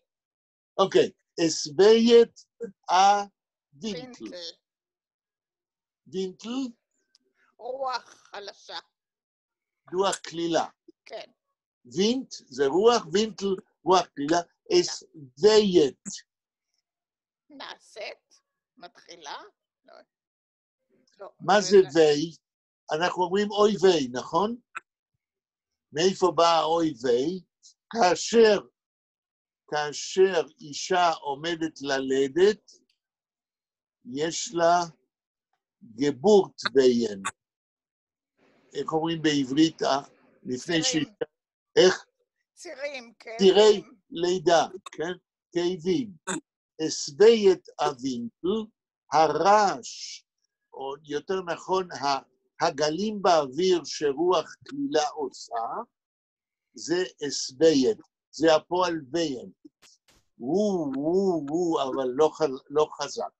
אוקיי, הסוויית הווינטל. וינטל? רוח חלשה. רוח כלילה. כן. וינט זה רוח, וינטל רוח כלילה. הסוויית. נעשית? מתחילה? לא. מה זה וי? אנחנו אומרים אוי וי, נכון? מאיפה בא אוי וי? כאשר אישה עומדת ללדת, יש לה גבורט ויין. איך אומרים בעברית לפני שאישה? איך? צירים, כן. צירי לידה, כן? כאבים. הסוויית הווינטל, הרעש, או יותר נכון, הגלים באוויר שרוח כלילה עושה, זה הסוויית, זה הפועל ויין. אבל לא חזק.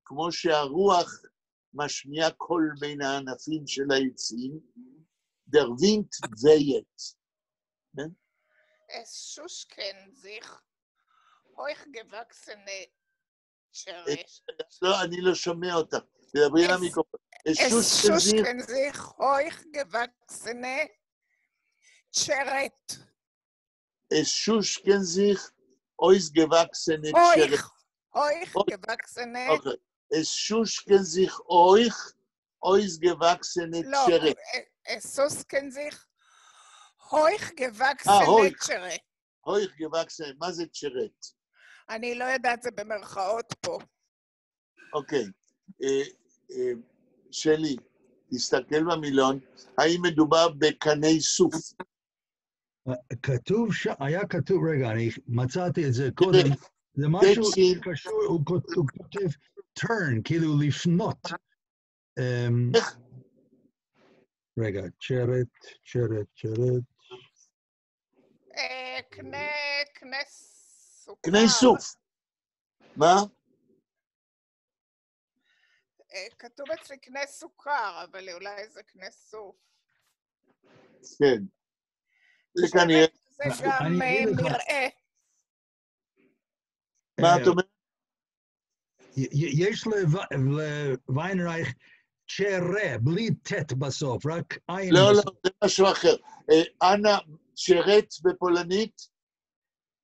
כמו שהרוח משמיעה קול בין הענפים של העצים, der Wind weht. Es Schuschken sich hochgewachsene Cherish. לא, אני לא שומע אותך. תדברי על המיקרופון. Es Schuschken sich hochgewachsene Cheret. Es Schuschken sich hochgewachsene Cheret. hochgewachsene. Okay. Es Schuschken sich hochgewachsene Cheret. Es Schuschken sich hochgewachsene Cheret. hochgewachsene, מה זה צ'רט? אני לא יודעת, זה במרכאות פה. אוקיי. שלי, תסתכל במילון, האם מדובר בקני סוף? כתוב, היה כתוב, רגע, אני מצאתי את זה קודם, זה משהו קשור, הוא כותב turn, כאילו לפנות. איך? רגע, צ'רט. קנה סוף. מה? כתוב אצלי קנה סוכר, אבל אולי זה קנה סוף. כן. זה כנראה זה גם אני אגיד לך. מראה. מה את אומרת? יש לוויינרייך צ'רה, בלי טט בסוף, רק עין לא, בסוף. לא, זה משהו אחר. אנה, שרת בפולנית?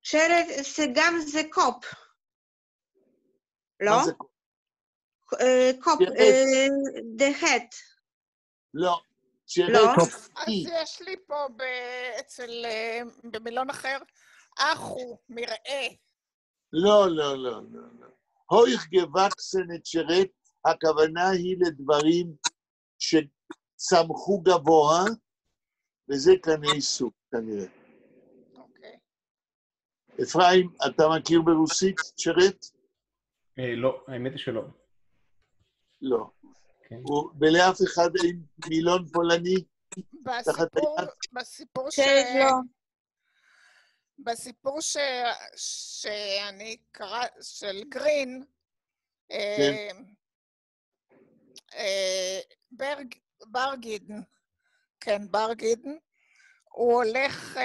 שרת גם זה קופ. לא? מה זה? קופ, דהט. לא. שרת לא. אז יש לי פה במילון אחר, אחו, מראה. לא, לא, לא, לא, לא. הויך גוואקסן את שרת, הכוונה היא לדברים שצמחו גבוה, וזה קנה סוג, כנראה. אוקיי. אפרים, אתה מכיר ברוסית שרת? לא, האמת היא שלא. לא. כן. ולאף אחד אין מילון פולני? בסיפור שרת לא. בסיפור שאני קרא, של גרין, ברגידן, כן, ברגידן, הוא הולך,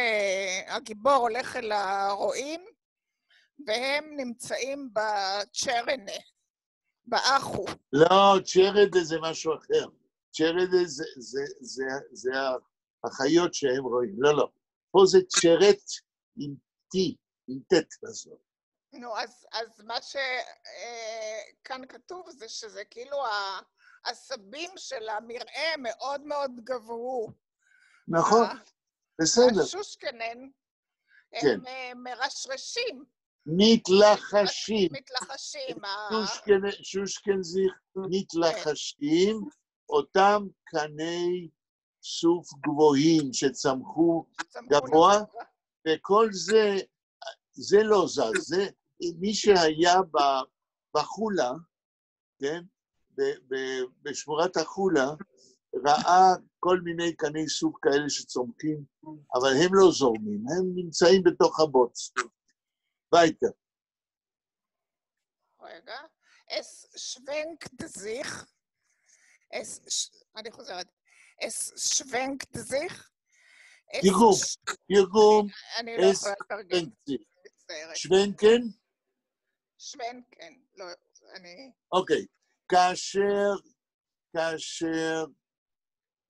הגיבור הולך אל הרועים, והם נמצאים בצ'רנה, באחו. לא, צ'רדה זה משהו אחר. צ'רדה זה החיות שהם רואים. לא, לא. פה זה צ'רת עם T, עם טט בסוף. נו, אז מה שכאן כתוב זה שזה כאילו העשבים של המראה מאוד מאוד גבוהו. נכון, בסדר. השושקנן כן. הם מרשרשים. מתלחשים. מתלחשים. שושקנזיך מתלחשים, אותם קני סוף גבוהים שצמחו גבוה, וכל זה לא זז. זה מי שהיה בחולה, כן? בשמורת החולה, ראה כל מיני קני סוף כאלה שצומחים, אבל הם לא זורמים, הם נמצאים בתוך הבוץ. weiter. רגע. Es schwenkt sich. אני חוזרת. Es schwenkt sich. תרגום. אני לא יכולה לתרגם. שוונקן? שוונקן. לא, אני... אוקיי. כאשר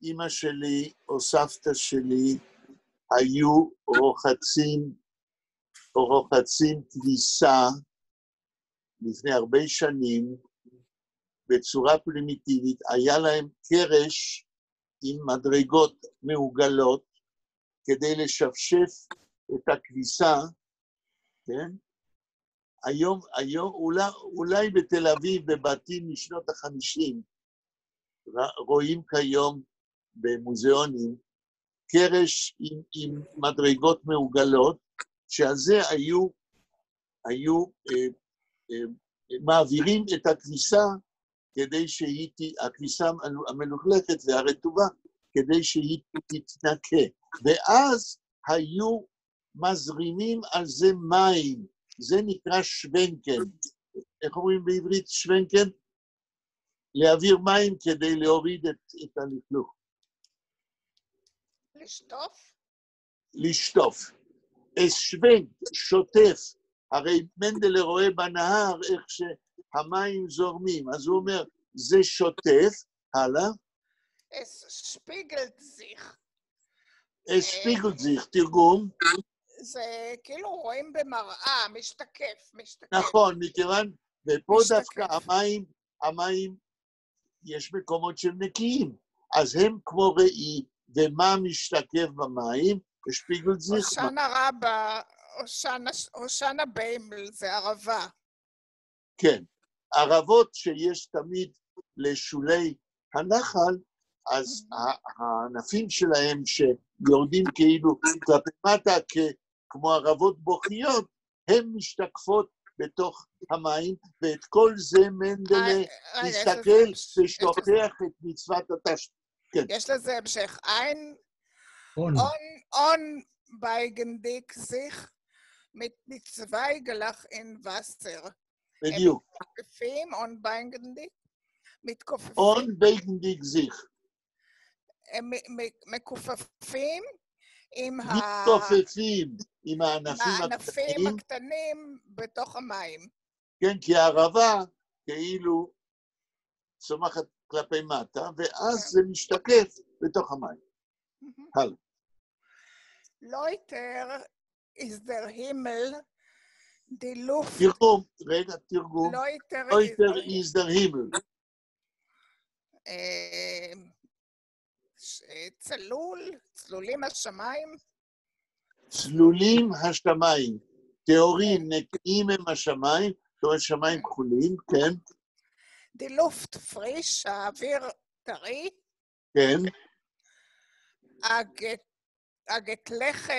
אמא שלי או סבתא שלי היו רוחצים כביסה לפני הרבה שנים, בצורה פרימיטיבית, היה להם קרש עם מדרגות מעוגלות, כדי לשפשף את הכביסה, כן? היום אולי בתל אביב, בבתים משנות ה-50, רואים כיום במוזיאונים, קרש עם מדרגות מעוגלות, שעל זה היו מעבירים את הכביסה, כדי שהיא, הכביסה המלוכלכת והרטובה, כדי שהיא תתנקה. ואז היו מזרימים על זה מים, זה נקרא שוונקן. איך אומרים בעברית שוונקן? להעביר מים כדי להוריד את הלכלוך. לשטוף? לשטוף. es schwenkt, שוטף. הרי מנדלה רואה בנהר איך שהמים זורמים, אז הוא אומר, זה שוטף, הלאה. es spiegelt sich. es spiegelt sich, תרגום. זה כאילו רואים במראה, משתקף. נכון, מכיוון, ופה דווקא המים, יש מקומות שהם נקיים, אז הם כמו ראי, ומה משתקף במים? השפיגלט זיך. הושענא רבה, הושענא ביימל, זה ערבה. כן, ערבות שיש תמיד לשולי הנחל, אז הענפים שלהם שיורדים כאילו כלפי מטה כמו ערבות בוכיות, הן משתקפות בתוך המים, ואת כל זה מנדלה מסתכל ושוכח את מצוות התשתית. כן. יש לזה המשך. Unbeigendig sich mit Zweigellach in Wasser. בדיוק. מתכופפים, unbeigendig, מתכופפים. Unbeigendig sich. הם מכופפים עם מתעופפים עם הענפים הענפים הקטנים, הקטנים בתוך המים. כן, כי הערבה כאילו צומחת כלפי מטה, ואז זה משתקף בתוך המים. הלאה. לויטר is der Himmel, die Luft. תרגום, רגע, תרגום. לויטר is der Himmel. צלולים השמיים. צלולים השמיים. טהורים נקיים הם השמיים, זאת אומרת שמיים כחולים, כן. Die Luft frisch, האוויר טרי. כן. הגטלכה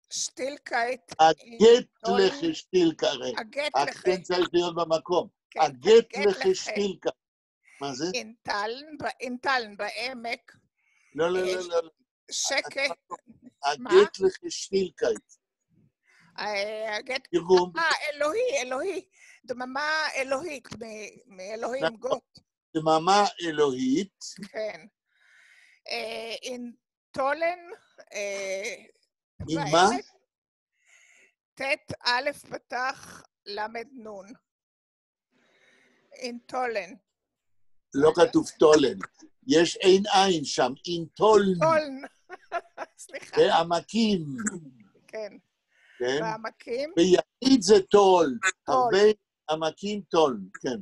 שטילקייט. הגטלכה שטילקייט. הגטלכה. צריך להיות במקום. הגטלכה שטילקייט. מה זה? אינטלן בעמק. לא. שקט. הגטלכה שטילקייט. תרגום. אלוהי. דממה אלוהית, מאלוהים גות. דממה אלוהית. כן. אינטולן. עם מה? ת' א' פתח למד נון. אינטולן. לא כתוב טולן. יש אין עין שם, אינטולן. טולן. סליחה. בעמקים. כן. כן? בעמקים. ביחיד זה טול. הרבה עמקים טול, כן.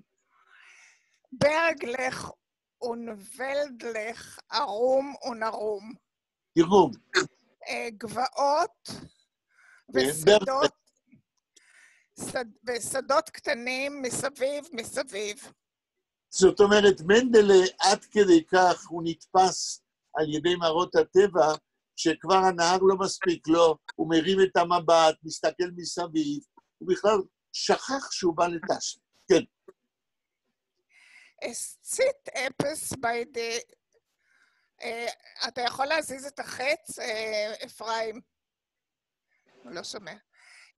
ברגלך ונבלדלך ערום ונרום. תרגום. גבעות ושדות קטנים מסביב. זאת אומרת, מנדלה עד כדי כך הוא נתפס על ידי מראות הטבע, שכבר הנהר לא מספיק לו, הוא מרים את המבט, מסתכל מסביב, הוא בכלל שכח שהוא בא לטש. כן. אסצית אפס בידי... אתה יכול להזיז את החץ, אפרים? הוא לא שומע.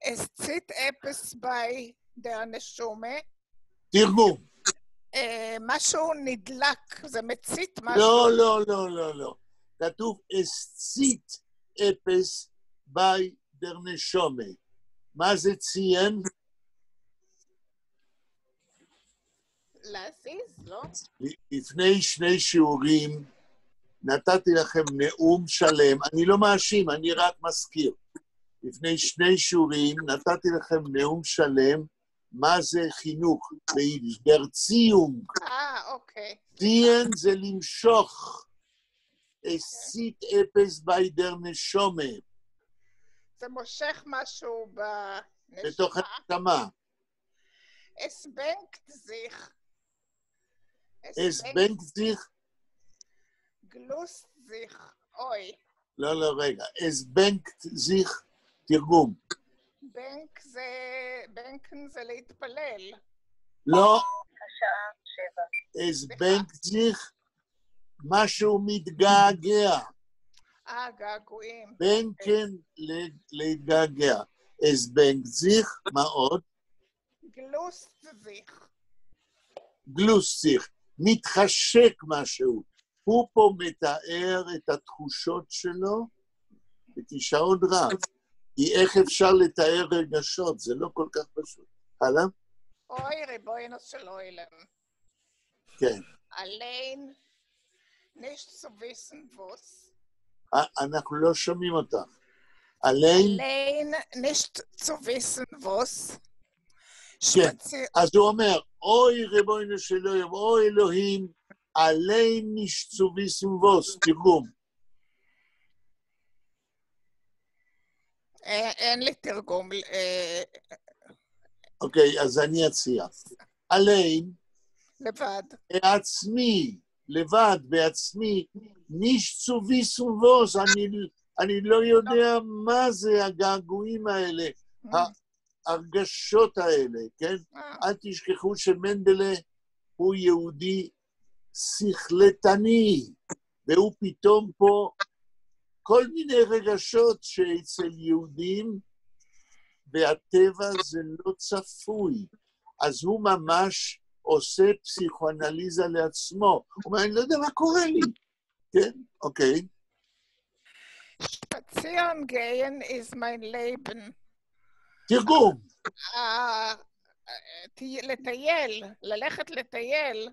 אסצית אפס ביי דר נשומה. תרגום. משהו נדלק, זה מצית משהו. לא. כתוב אסצית אפס ביי דר נשומה. מה זה ציין? להזיז, לא? לפני 2 שיעורים נתתי לכם נאום שלם, אני לא מאשים, אני רק מזכיר. לפני 2 שיעורים נתתי לכם נאום שלם, מה זה חינוך ביידיש, דרציונג. אוקיי. ציין זה למשוך. אסית אפס ביי דר נשומה. זה מושך משהו בנשמה. בתוך הנשמה. אסבנקט זיך. אסבנקט זיך. גלוס זיך. אוי. לא, רגע. אסבנקט זיך. תרגום. בנקן זה להתפלל. לא. השעה 7. אסבנקט זיך. משהו מתגעגע. געגועים. בנקן להתגעגע. אסבנקט זיך, מה עוד? גלוס זיך. גלוס זיך. מתחשק משהו. הוא פה מתאר את התחושות שלו בכישרון רב. כי איך אפשר לתאר רגשות? זה לא כל כך פשוט. הלאה? אוי, ריבונו של אוילם. כן. allein nicht zu wissen was. אנחנו לא שומעים אותך. allein nicht zu wissen was. כן. אז הוא אומר, אוי ריבונו של אוילם, אוי אלוהים, allein nicht zu wissen was. תרגום. אין לי תרגום. אוקיי, אז אני אציע. allein לבד. בעצמי, לבד, בעצמי, nicht zu wissen was, אני לא יודע מה זה הגעגועים האלה, ההרגשות האלה, כן? אל תשכחו שמנדלה הוא יהודי שכלתני, והוא פתאום פה כל מיני רגשות שאצל יהודים, והטבע זה לא צפוי. אז הוא ממש עושה פסיכואנליזה לעצמו. הוא אומר, אני לא יודע מה קורה לי. כן? אוקיי. Spazieren gehen ist mein Leben. תרגום. לטייל, ללכת לטייל,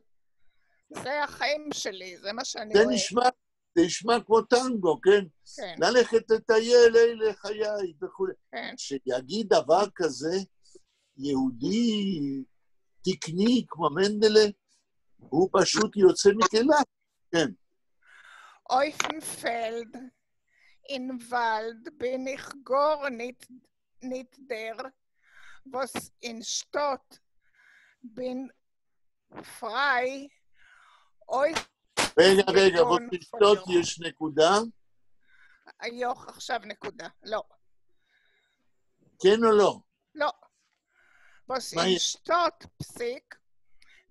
זה החיים שלי, זה מה שאני זה אוהב. נשמע כמו טנגו, כן? כן, ללכת לטייל, אלה חיי וכו'. כן. שיגיד דבר כזה, יהודי תקני כמו מנדלה, הוא פשוט יוצא מכליו. כן. Eufenfeld, in Wald bin ich gar nicht der, was in Stadt bin frei. רגע, בוא יש נקודה? היוך, עכשיו נקודה. לא. כן או לא? לא. was in Stadt, Psik,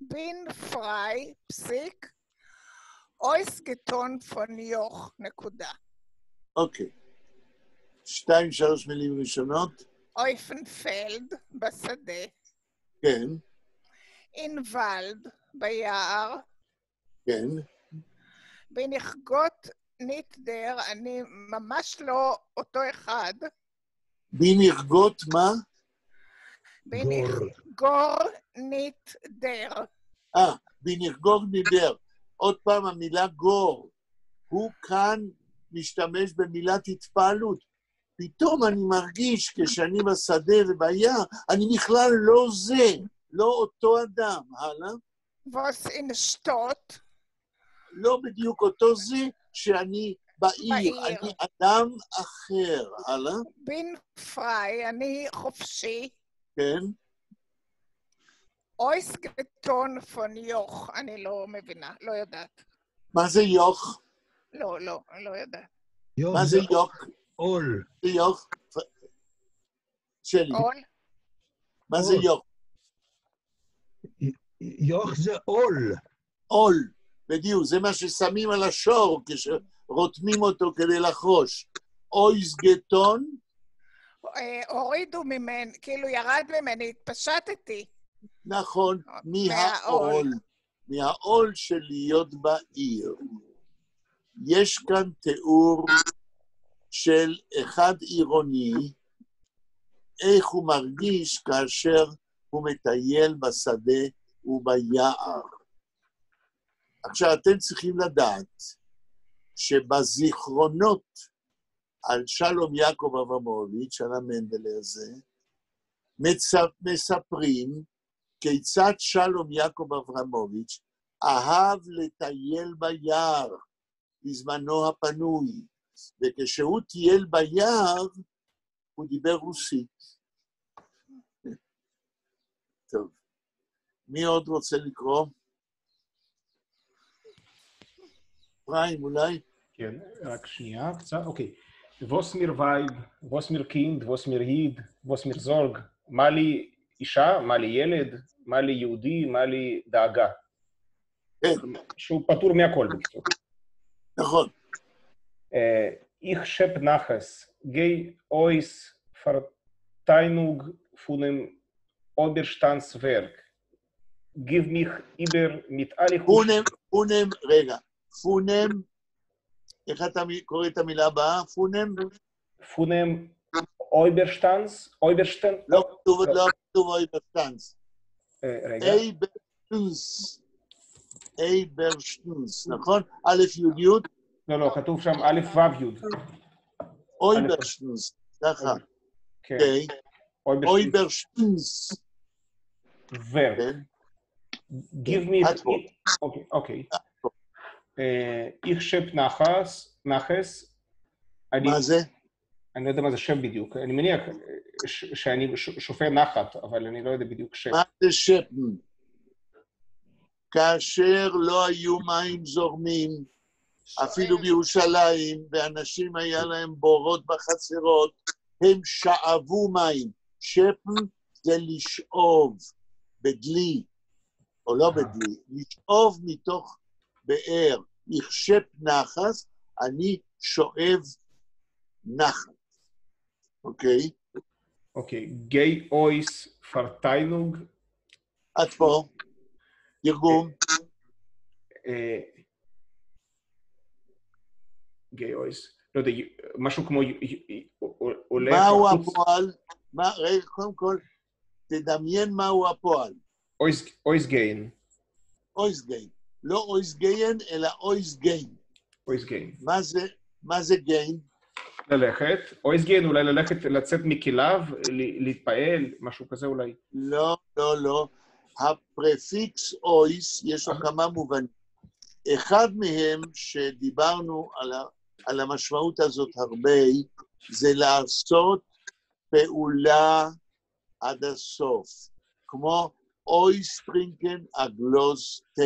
bin frei, Psik, ausgetan von Joch, נקודה. אוקיי. 2-3 מילים ראשונות. אויפנפלד, בשדה. כן. אינוולד, ביער. כן. בנחגות ניטדר, אני ממש לא אותו אחד. בנחגות מה? בנחגור ניטדר. בנחגור נידר. עוד פעם, המילה גור. הוא כאן משתמש במילת התפעלות. פתאום אני מרגיש כשאני בשדה וביער, אני בכלל לא זה, לא אותו אדם. הלאה? was in Stadt. לא בדיוק אותו זה שאני בעיר, אני אדם אחר. הלאה? bin frei, אני חופשי. כן. ausgetan von יוך, אני לא מבינה, לא יודעת. מה זה יוך? לא יודעת. מה זה יוך? עול. זה יוך? שלי. עול? מה זה יוך? יוך זה עול. עול, בדיוק, זה מה ששמים על השור כשרותמים אותו כדי לחרוש. אויסגטון. הורידו ממני, כאילו ירד ממני, התפשטתי. נכון, מהעול. מהעול של להיות בעיר. יש כאן תיאור של אחד עירוני, איך הוא מרגיש כאשר הוא מטייל בשדה וביער. עכשיו, אתם צריכים לדעת שבזיכרונות על שלום יעקב אברמוביץ', על המנדלה הזה, מספרים כיצד שלום יעקב אברמוביץ' אהב לטייל ביער בזמנו הפנוי, וכשהוא טייל ביער, הוא דיבר רוסית. טוב, מי עוד רוצה לקרוא? פריים, אולי? כן, רק שנייה, קצת, אוקיי. ווס מיר וייב, ווס מיר קינד, ווס מיר היד, ווס מיר זורג, מה לי אישה, מה לי ילד, מה לי יהודי, מה לי דאגה. כן. שהוא פטור מהכל בקצור. נכון. Ich schep naches, geh ois Verteinung von dem Oberstandswerk. Gib mich über mit alle פונם, רגע. פונם, איך אתה קורא את המילה הבאה? פונם? פונם אויברשטנס? לא כתוב אויברשטנס. רגע. אייברשטנס, נכון? א' י' י'? לא, כתוב שם א' ו' י'. אויברשטנס, ככה. כן. אויברשטנס. ורק. Give me... אוקיי. Ich schep naches. מה זה? אני לא יודע מה זה שם בדיוק. אני מניח שאני שופר נחת, אבל אני לא יודע בדיוק שם. מה זה שפן? כאשר לא היו מים זורמים, אפילו בירושלים, ואנשים היה להם בורות בחצרות, הם שאבו מים. שפן זה לשאוב בדלי, או לא בדלי, לשאוב מתוך באר. Ich schep נחס, אני שואב נחת. אוקיי? אוקיי. גי אויס פרטיינוג. עד פה. תרגום. גי אויס. לא יודע, משהו כמו הולך... מהו הפועל? רגע, קודם כל, תדמיין מהו הפועל. אויסגיין. אויסגיין. לא אויסגיין, אלא אויסגיין. אויסגיין. מה זה גיין? ללכת. אויסגיין אולי לצאת מכליו, להתפעל, משהו כזה אולי. לא, לא, לא. הפרפיקס אויס, יש לו כמה מובנים. אחד מהם שדיברנו על המשמעות הזאת הרבה, זה לעשות פעולה עד הסוף, כמו אויס טרינקן אגלוס תה.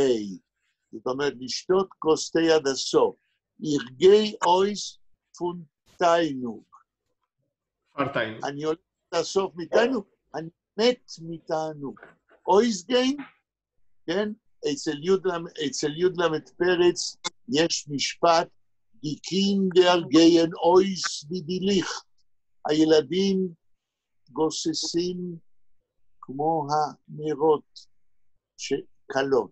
זאת אומרת, לשתות כוס תה עד הסוף. ירגי אויס פונטיינוג. פרטיינוג. אני הולך לסוף מתיינוג, אני מת מתענוג. אויס גיין, כן? אצל י"ל פרץ יש משפט, די קינדר גיין אויס בידיליך. הילדים גוססים כמו הנרות שקלות.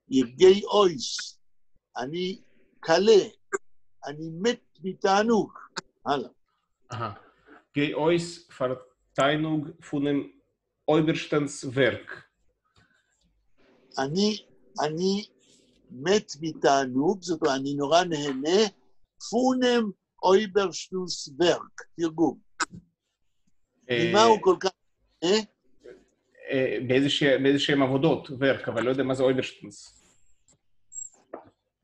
ירגי אויס, אני קלה, אני מת מתענוג. הלאה. גי אויס פרטיינוג פונם אויברשטנס ורק. אני מת מתענוג, זאת אומרת, אני נורא נהנה, פונם אויברשטנס ורק, תרגום. ממה הוא כל כך נהנה? באיזשהם עבודות, ורק, אבל לא יודע מה זה אויברשטנס.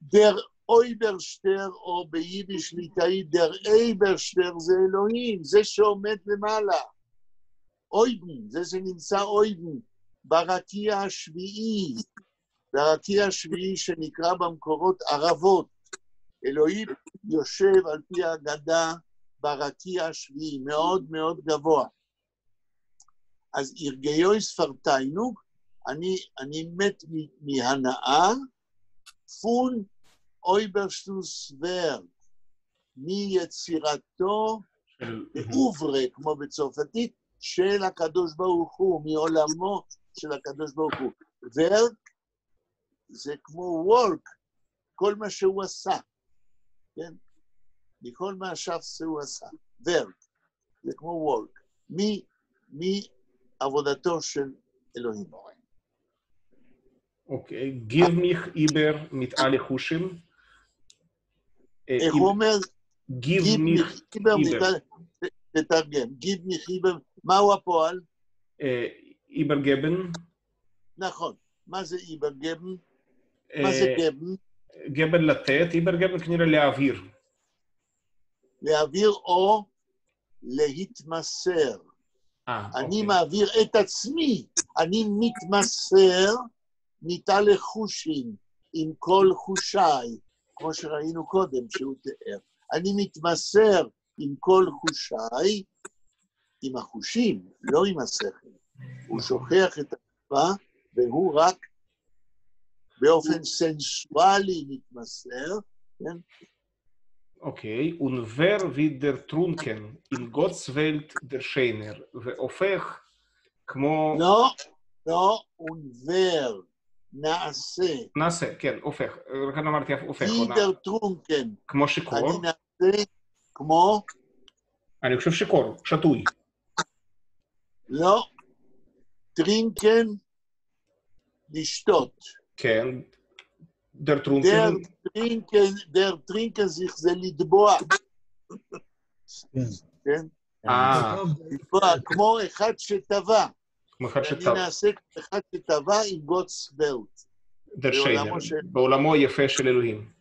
דר אויברשטר, או ביידיש ליטאי, דר אייברשטר זה אלוהים, זה שעומד למעלה. אויבן, זה שנמצא אויבן, ברקיע השביעי, ברקיע השביעי שנקרא במקורות ערבות. אלוהים יושב על פי ההגדה ברקיע השביעי, מאוד מאוד גבוה. אז ירגיוס פרטיינוג, אני מת מהנאה, פון אויברשטוס ורק, מיצירתו, אוברה, כמו בצרפתית, של הקדוש ברוך הוא, מעולמו של הקדוש ברוך הוא. ורק זה כמו וורק, כל מה שהוא עשה, כן? מכל מה שהוא עשה, ורק, זה כמו וורק, מעבודתו של אלוהים. אוקיי, גיב מיך איבר מתעלי חושים. איך הוא אומר? גיב מיך איבר. תתרגם, גיב מיך איבר, מהו הפועל? איבר גבן. נכון, מה זה איבר גבן? מה זה גבן? גבן לתת, איבר גבן כנראה להעביר. להעביר או להתמסר. אני מעביר את עצמי, אני מתמסר, מתעלי חושים, עם כל חושיי, כמו שראינו קודם שהוא תיאר. אני מתמסר עם כל חושיי, עם החושים, לא עם השכל. הוא שוכח את עצמה, והוא רק באופן סנסואלי מתמסר, כן? אוקיי, ונבר וידר טרונקן, in Gottes Welt der Scheiner, והופך כמו... לא, ונבר, נעשה. נעשה, כן, הופך. רק אני אמרתי, הופך. וידר טרונקן. כמו שיקור. אני נעשה כמו... אני חושב שיקור, שטוי. לא, טרינקן, לשתות. כן, דר טרונקן. דר טרינקן זה לטבוע. כן? לטבוע, כמו אחד שטבע. כמו אחד שטבע. אני נעשה אחד שטבע עם גוטס ולט. דר שיינר, בעולמו היפה של אלוהים.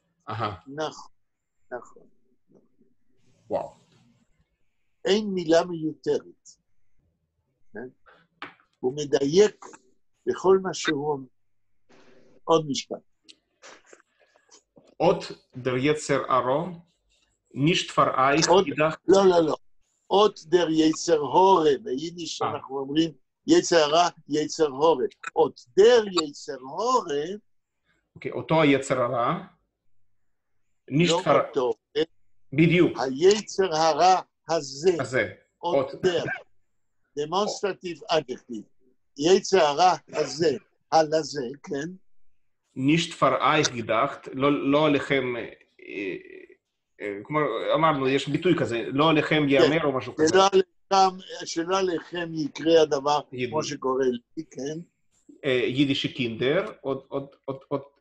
נכון. וואו. אין מילה מיותרת. הוא מדייק בכל מה שהוא אומר. עוד משפט. אות דר יצר ארו, נישט פארייך אידך... לא. אות דר יצר הורה, ביידיש אנחנו אומרים יצר הרע, יצר הורה. אות דר יצר הורה... אוקיי, אותו היצר הרע, נישט פאר... לא אותו. בדיוק. היצר הרע הזה. הזה. אות דר. demonstrative adjective. יצר הרע הזה. הלזה, כן? נישט פאר אייך גדאכט, לא עליכם כלומר, אמרנו, יש ביטוי כזה, לא עליכם ייאמר או משהו כזה. שלא עליכם יקרה הדבר כמו שקורה לי, כן? יידישע קינדר, und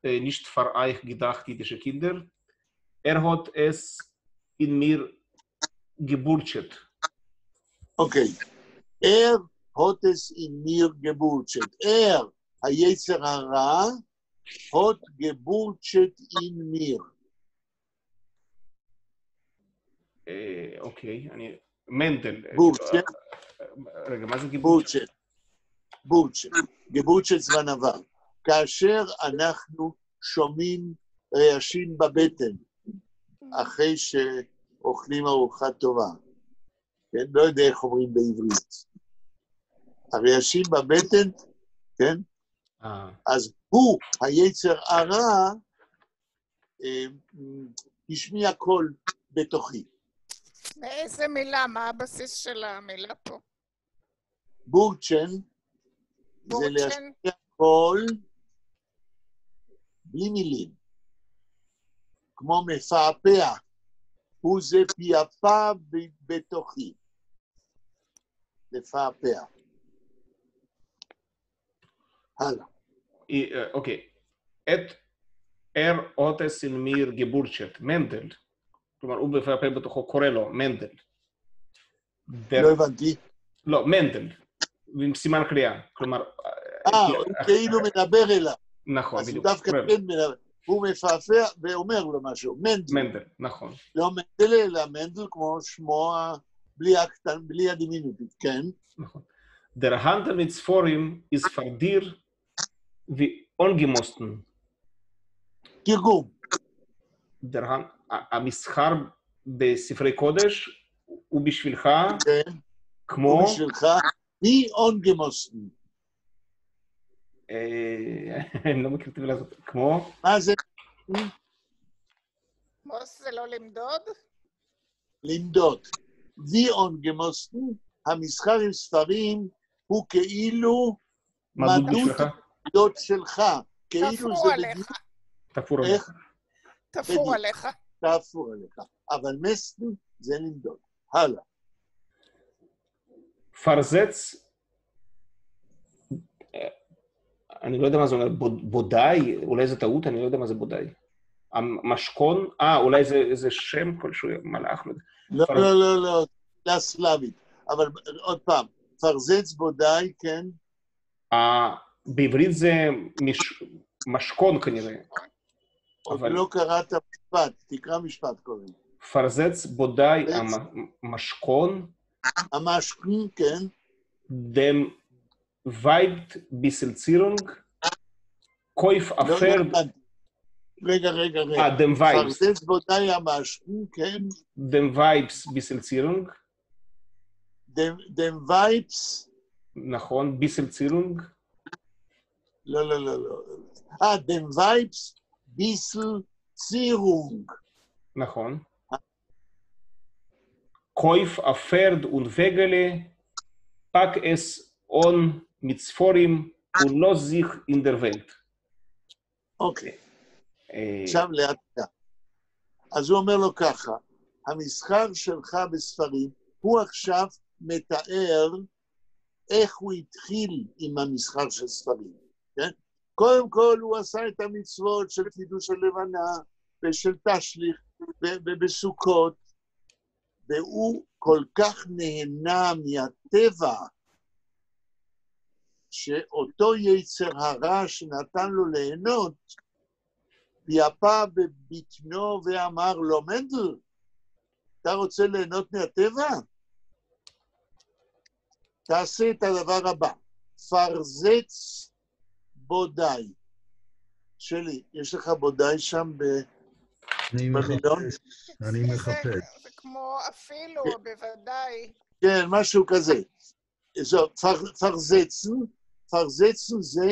nicht für euch gedacht, יידישע קינדר. Hat es in mir geburtet. אוקיי. hat es in mir geburtet. היצר הרע, hat geburtet in mir. אוקיי, אני... מנדל. בורצ'ט. רגע, מה זה גיבורצ'ט? בורצ'ט. גיבורצ'ט זמן עבר. כאשר אנחנו שומעים רעשים בבטן, אחרי שאוכלים ארוחה טובה, כן? לא יודע איך אומרים בעברית. הרעשים בבטן, כן? אז הוא, היצר הרע, השמיע קול בתוכי. מאיזה מילה? מה הבסיס של המילה פה? בורצ'ן, זה להשמיע קול בלי מילים. כמו מפעפע, הוא זה פייפה בתוכי. לפעפע. הלאה. אוקיי. hat es in mir geburtet, מנדל. כלומר, הוא בפעפע בתוכו קורא לו, מנדל. לא הבנתי. לא, מנדל. עם סימן קריאה. כלומר... הוא כאילו מדבר אליו. נכון, אז בדיוק. הוא דווקא כן מדבר. הוא מפעפע ואומר לו משהו. מנדל. מנדל, נכון. לא מנדל, אלא מנדל כמו שמו בלי הדימינותית, כן? נכון. Der Handel mit Sforim ist für dir wie ungemosten. תרגום. המסחר בספרי קודש הוא בשבילך כמו... הוא בשבילך wie ungemosten. אני לא מכיר את המילה הזאת. כמו... מה זה? מוס זה לא למדוד? למדוד. wie ungemosten, המסחר עם ספרים הוא כאילו מדוד שלך. תפור עליך. תפור עליך. תפור עליך. תפור עליך. אבל מסטן זה למדוד. הלאה. פרזץ, אני לא יודע מה זה אומר, בודאי, אולי זה טעות, אני לא יודע מה זה בודאי. המשכון, אולי זה שם כלשהו, מלאך. לא, לא, לא, לא סלאבית. אבל עוד פעם, פרזץ בודאי, כן? בעברית זה משכון כנראה. עוד לא קראת משפט, תקרא משפט קודם. פרזץ בודאי, המשכון. המשכון, כן. dem Weibsbisselzierung, Käuf Afferd... רגע. dem Weibs. פרזץ בודאי המשכון, כן. dem Weibsbisselzierung. dem Weibs... נכון, ביסלצירונג. לא. dem Weibsbisselzierung. נכון. Käuf Afferd und Wegele, pack es on mit Sforim und los sich in der Welt. אוקיי. עכשיו לאט. אז הוא אומר לו ככה, המסחר שלך בספרים, הוא עכשיו מתאר איך הוא התחיל עם המסחר של ספרים, כן? קודם כל הוא עשה את המצוות של קידוש הלבנה ושל תשליך ובסוכות, והוא כל כך נהנה מהטבע שאותו יצר הרע שנתן לו ליהנות, פייפה בבטנו ואמר לו, מנדל, אתה רוצה ליהנות מהטבע? תעשה את הדבר הבא, פרזץ בודאי. שלי, יש לך בודאי שם במילון? אני מחפש. זה כמו אפילו, בוודאי. כן, משהו כזה. פרזצן זה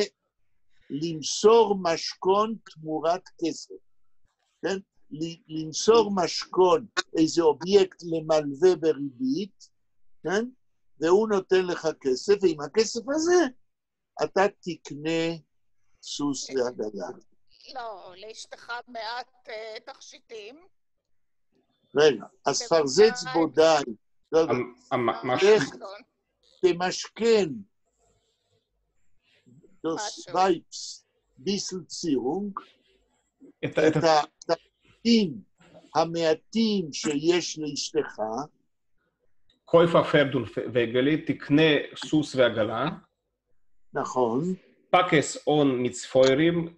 למסור משכון תמורת כסף. כן? למסור משכון איזה אובייקט למלווה בריבית, כן? והוא נותן לך כסף, ועם הכסף הזה אתה תקנה סוס ועגלה. לא, לאשתך מעט תכשיטים. רגע, אז פרזץ בוודאי. לך תמשכן דוס וייפס ביסל צירונג את התאים המעטים שיש לאשתך. קויפה פרדון וגלי, תקנה סוס ועגלה. נכון. פקס און מצפוירים,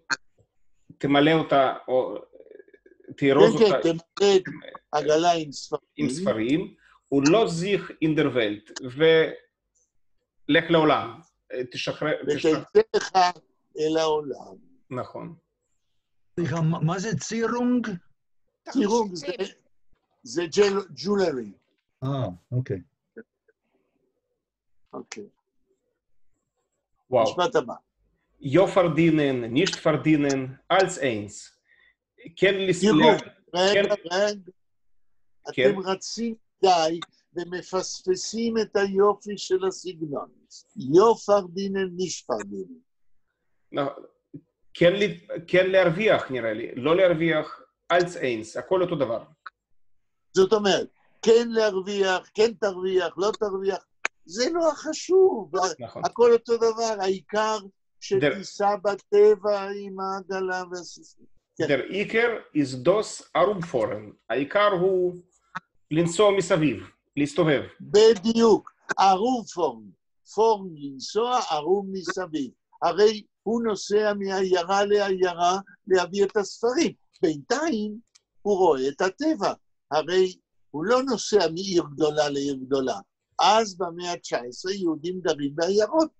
תמלא אותה, או תארוז אותה. כן, תמלא את עגלה עם ספרים. ולא זיך אין דר ולט, ולך לעולם. תשחרר. ותצאך אל העולם. נכון. סליחה, מה זה צירונג? צירונג זה ג'ולרי. אוקיי. אוקיי. וואו. משפט הבא. Jo verdienen, nicht verdienen, als eins. רגע. אתם רצים די ומפספסים את היופי של הסגנון. Jo verdienen, nicht verdienen. כן להרוויח, נראה לי. לא להרוויח, als eins. הכל אותו דבר. זאת אומרת, כן להרוויח, כן תרוויח, לא תרוויח. זה לא החשוב. נכון. הכל אותו דבר. העיקר שתיסע בטבע עם העגלה והסוסים. Der Iker ist das Arumfahren. העיקר הוא לנסוע מסביב, להסתובב. בדיוק. ארומפורן. פורן לנסוע, ארום מסביב. הרי הוא נוסע מהעיירה לעיירה להביא את הספרים. בינתיים הוא רואה את הטבע. הרי הוא לא נוסע מעיר גדולה לעיר גדולה. אז במאה ה-19 יהודים גרים בעיירות.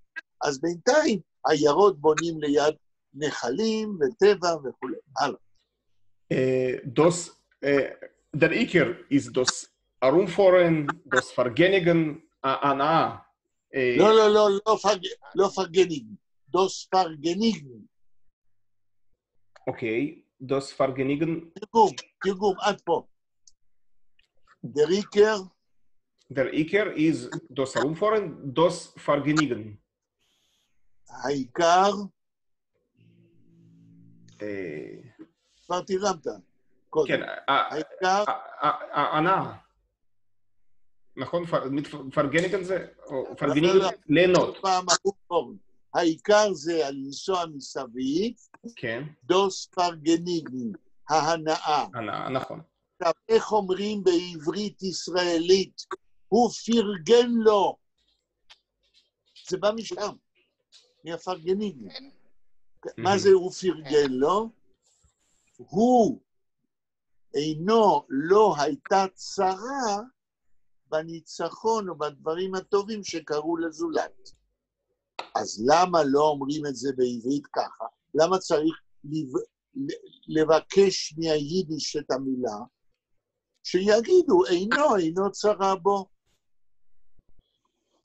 אז בינתיים עיירות בונים ליד נחלים וטבע וכו'. הלאה. Der Iker ist das Herumfahren, das Vergenigen, ההנאה. לא Vergenigen. Das Vergenigen. אוקיי, das Vergenigen. תרגום, עד פה. Der Iker ist das Herumfahren, das Vergenigen. העיקר, כבר תירמת. כן, ההנאה. נכון? פרגניגן זה? פרגניגן ליהנות. העיקר זה לנסוע מסביב. כן. דוס פרגניגן, ההנאה. הנאה, נכון. עכשיו, איך אומרים בעברית ישראלית? הוא פרגן לו. זה בא משם. מהפרגניגן. מה זה הוא פרגן לו? הוא אינו, לא הייתה צרה בניצחון או בדברים הטובים שקרו לזולת. אז למה לא אומרים את זה בעברית ככה? למה צריך לבקש מהיידיש את המילה? שיגידו, אינו צרה בו.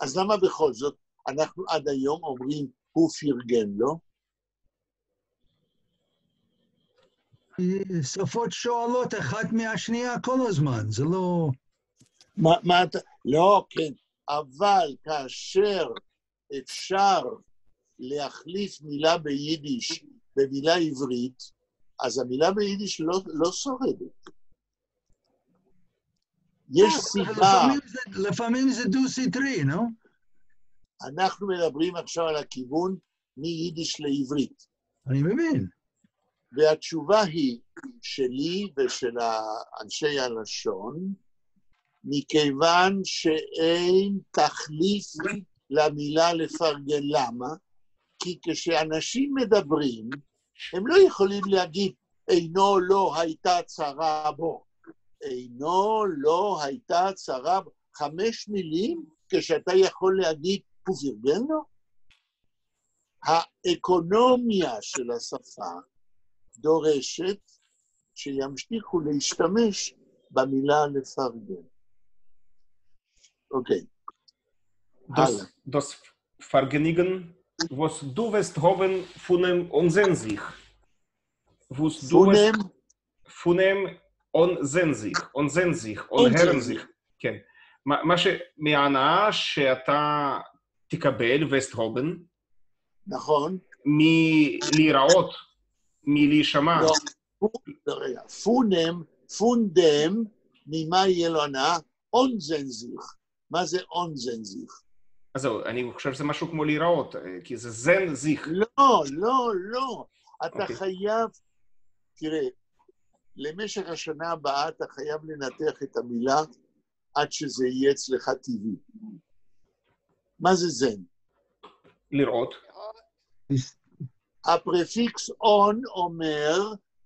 אז למה בכל זאת אנחנו עד היום אומרים, הוא פרגן לו? שפות שואלות אחת מהשנייה כל הזמן, זה לא... מה אתה... לא, כן, אבל כאשר אפשר להחליף מילה ביידיש במילה עברית, אז המילה ביידיש לא שורדת. יש סיבה... לפעמים זה דו-סטרי, לא? אנחנו מדברים עכשיו על הכיוון מיידיש לעברית. אני מבין. והתשובה היא שלי ושל אנשי הלשון, מכיוון שאין תחליף למילה לפרגן. למה? כי כשאנשים מדברים, הם לא יכולים להגיד, אינו לא הייתה צרה בו. אינו לא הייתה צרה בו. 5 מילים כשאתה יכול להגיד, הוא פרגן לו? האקונומיה של השפה דורשת שימשיכו להשתמש במילה לפרגן. אוקיי. Das Vergenigen, was du wirst haben von unseren sich. Was du wirst von sich, unhören sich. כן. מה מההנאה שאתה תקבל wirst haben. נכון. מלהיראות. מלהישמע. פונם, פונדם, ממה יהיה לו הנאה? אונזנזיך. מה זה אונזנזיך? אז זהו, אני חושב שזה משהו כמו להיראות, כי זה זן זיך. לא, לא, לא. אתה אוקיי. חייב, תראה, למשך השנה הבאה אתה חייב לנתח את המילה עד שזה יהיה אצלך טבעי. מה זה זן? לראות. הפרפיקס on אומר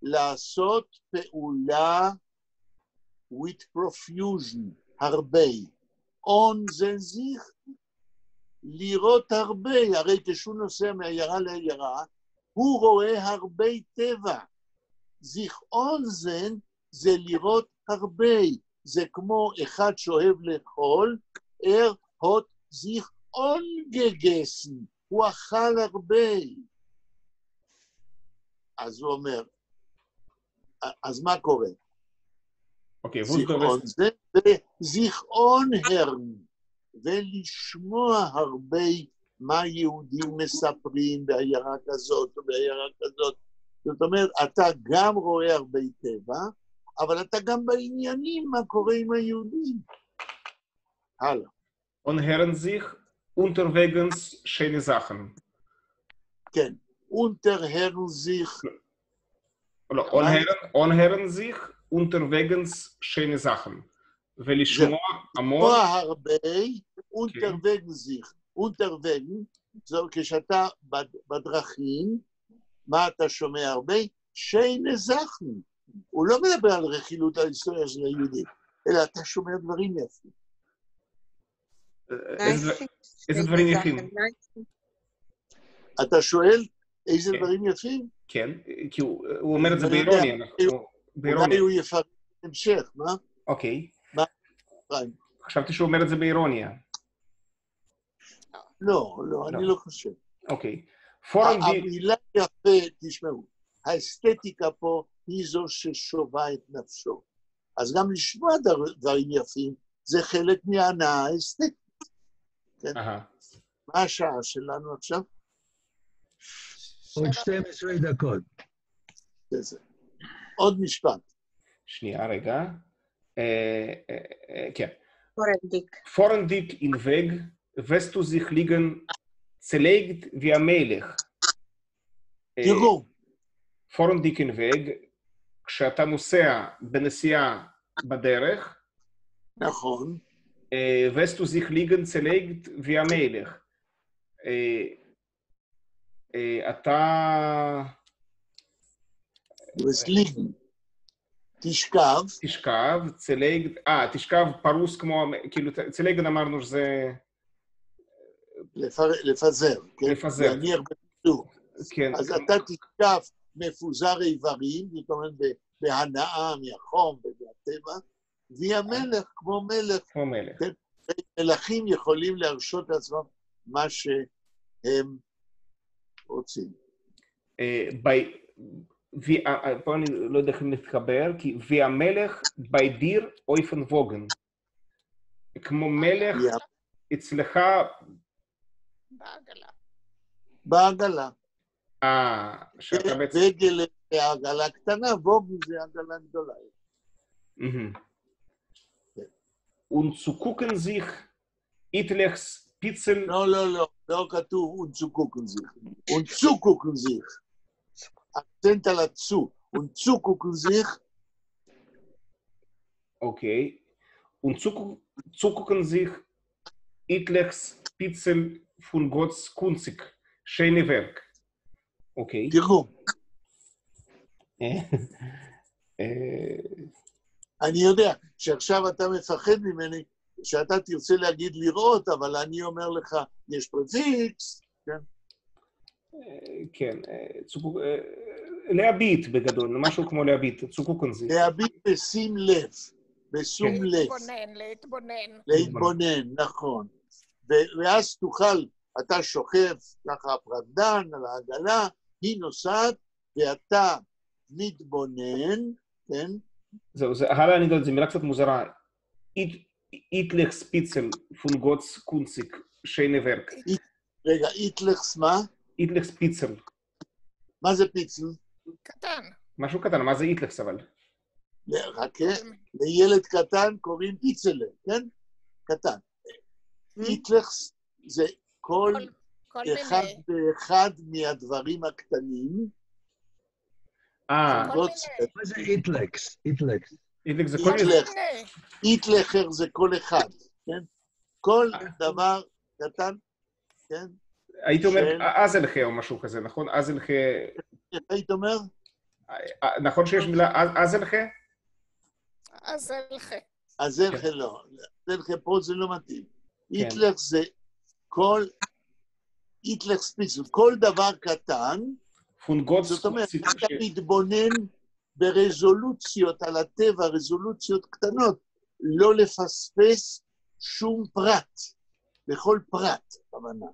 לעשות פעולה with profusion, הרבה. on זה זיך, לראות הרבה, הרי כשהוא נוסע מעיירה לעיירה, הוא רואה הרבה טבע. זיכרון זן זה לראות הרבה, זה כמו אחד שאוהב לאכול, הוט זיכרון גגסן, הוא אכל הרבה. אז הוא אומר, אז מה קורה? אוקיי, זיכרון זה זיכרון הרן, ולשמוע הרבה מה יהודים מספרים בעיירה כזאת או בעיירה כזאת. זאת אומרת, אתה גם רואה הרבה טבע, אבל אתה גם בעניינים מה קורה עם היהודים. הלאה. Onhören sich unterwegs schöne Sachen. כן, unterhören sich. לא, onhören sich unterwegs schöne Sachen. ולשמוע המון. לשמוע הרבה, unterwegs sich. unterwegs, זו כשאתה בדרכים, מה אתה שומע הרבה? schöne Sachen. הוא לא מדבר על רכילות ההיסטוריה של היהודים, אלא אתה שומע דברים יפים. איזה דברים יפים? אתה שואל איזה דברים יפים? כן, כי הוא אומר את זה באירוניה. אולי הוא יפרט המשך, מה? אוקיי. מה? חשבתי שהוא אומר את זה באירוניה. לא, אני לא חושב. אוקיי. המילה יפה, תשמעו, האסתטיקה פה היא זו ששובה את נפשו. אז גם לשמוע דברים יפים, זה חלק מההנאה האסתטית. מה השעה שלנו עכשיו? עוד 12 דקות. עוד משפט. שנייה, רגע. כן. פורנדיק. פורנדיק in Weg, wirst du sich liegen zerlegt wie ein Melech. תראו. פורנדיק in Weg, כשאתה נוסע בנסיעה בדרך, נכון. wirst du sich liegen zerlegt wie ein Melech. אתה... תשכב. תשכב, צלגת, תשכב פרוס כמו, כאילו, צלגת אמרנו שזה... לפזר, כן? לפזר. להניח בפיזור. כן. אז אתה תשכב מפוזר איברים, זאת אומרת, בהנאה מהחום ובהטבע, והמלך כמו מלך. כמו מלך. כן? מלכים יכולים להרשות לעצמם מה שהם רוצים. פה אני לא יודע איך להתחבר, כי והמלך בדיר אויפן ווגן. כמו מלך אצלך... בעגלה. בעגלה. שאתה בעצם... וגל זה עגלה קטנה, ווגן זה עגלה גדולה. Und zu gucken sich Hitlers Pitzel... לא כתוב und zu gucken sich. Und zu gucken sich. Akzent על הצו. Und zu gucken sich. Okay. Und zu gucken sich Hitlers Pitzel von Gottes Kunzig. Schöne Werk. Okay. תראו. אני יודע שעכשיו אתה מפחד ממני, שאתה תרצה להגיד לראות, אבל אני אומר לך, יש פרפיקס, כן? כן, להביט בגדול, משהו כמו להביט, צוקוקנזי. להביט בשים לב, בשום לב. להתבונן, נכון. ואז תוכל, אתה שוכב ככה הפרדן על העגלה, היא נוסעת, ואתה מתבונן, כן? זהו, הלאה אני יודע, זו מילה קצת מוזרה. איטלך ספיצל פון גוטס קונציק, שיינה ורק. רגע, איטלך מה? איטלך ספיצל. מה זה פיצל? קטן. משהו קטן, מה זה איטלך אבל? חכה, לילד קטן קוראים איצלה, כן? קטן. איטלכס זה כל אחד ואחד מהדברים הקטנים. מה זה איטלקס? איטלקס. איטלק זה כל מיני... איטלכר זה כל אחד, כן? כל דבר קטן, כן? הייתי אומר אזלחה או משהו כזה, נכון? אזלחה... איך היית אומר? נכון שיש מילה אזלחה? אזלחה. אזלחה לא. אזלחה פה זה לא מתאים. איטלך זה כל... איטלך ספיצות, כל דבר קטן, זאת אומרת, אתה מתבונן ברזולוציות על הטבע, רזולוציות קטנות, לא לפספס שום פרט, בכל פרט, כוונה,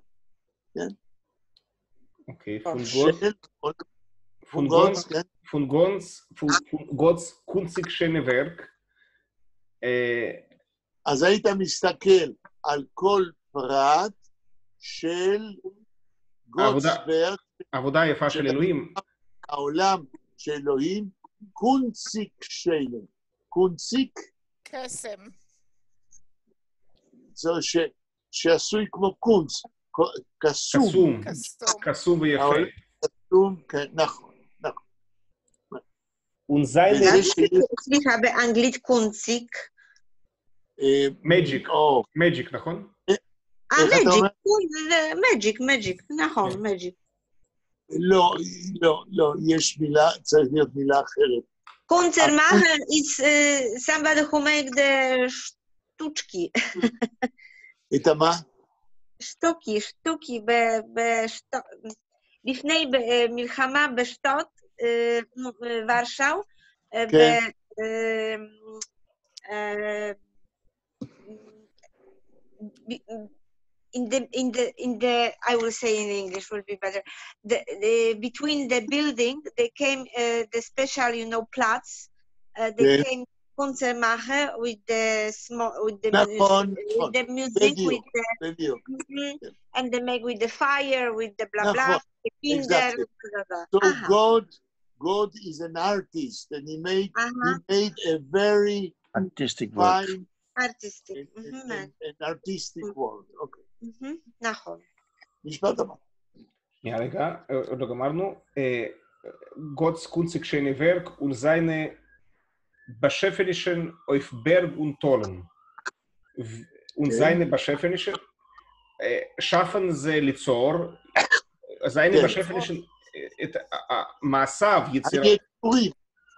כן? אוקיי, פונגונס קונציק שנברק. אז היית מסתכל על כל פרט של גוטסברג, העבודה היפה של אלוהים. העולם של אלוהים, קונציק שלם. קונציק? קסם. זה שעשוי כמו קונץ, קסום. קסום ויפה. קסום, נכון, נכון. סליחה, באנגלית קונציק. מג'יק, מג'יק, נכון? מג'יק, נכון, מג'יק. לא, יש מילה, צריך להיות מילה אחרת. Kunstmacher is somebody who make the sztuczki. את מה? שטוקי, לפני מלחמה בשטות, ורשאו, in the I will say in English will be better. Between the building, they came the special, Platz. They came Kunstmacher with the music, with the and they make with the fire, with the blah blah. Exactly. So God is an artist, and he made a very artistic fine. Artistic. An artistic world, אוקיי. נכון. משפט הבא. שנייה רגע, עוד לא גמרנו. Gottes Kunstwerk schöne Werk und seine beschäftigten auf Berg und Tollen. Und seine beschäftigten, schaffen זה ליצור, seine beschäftigten, את מעשיו, יצירה.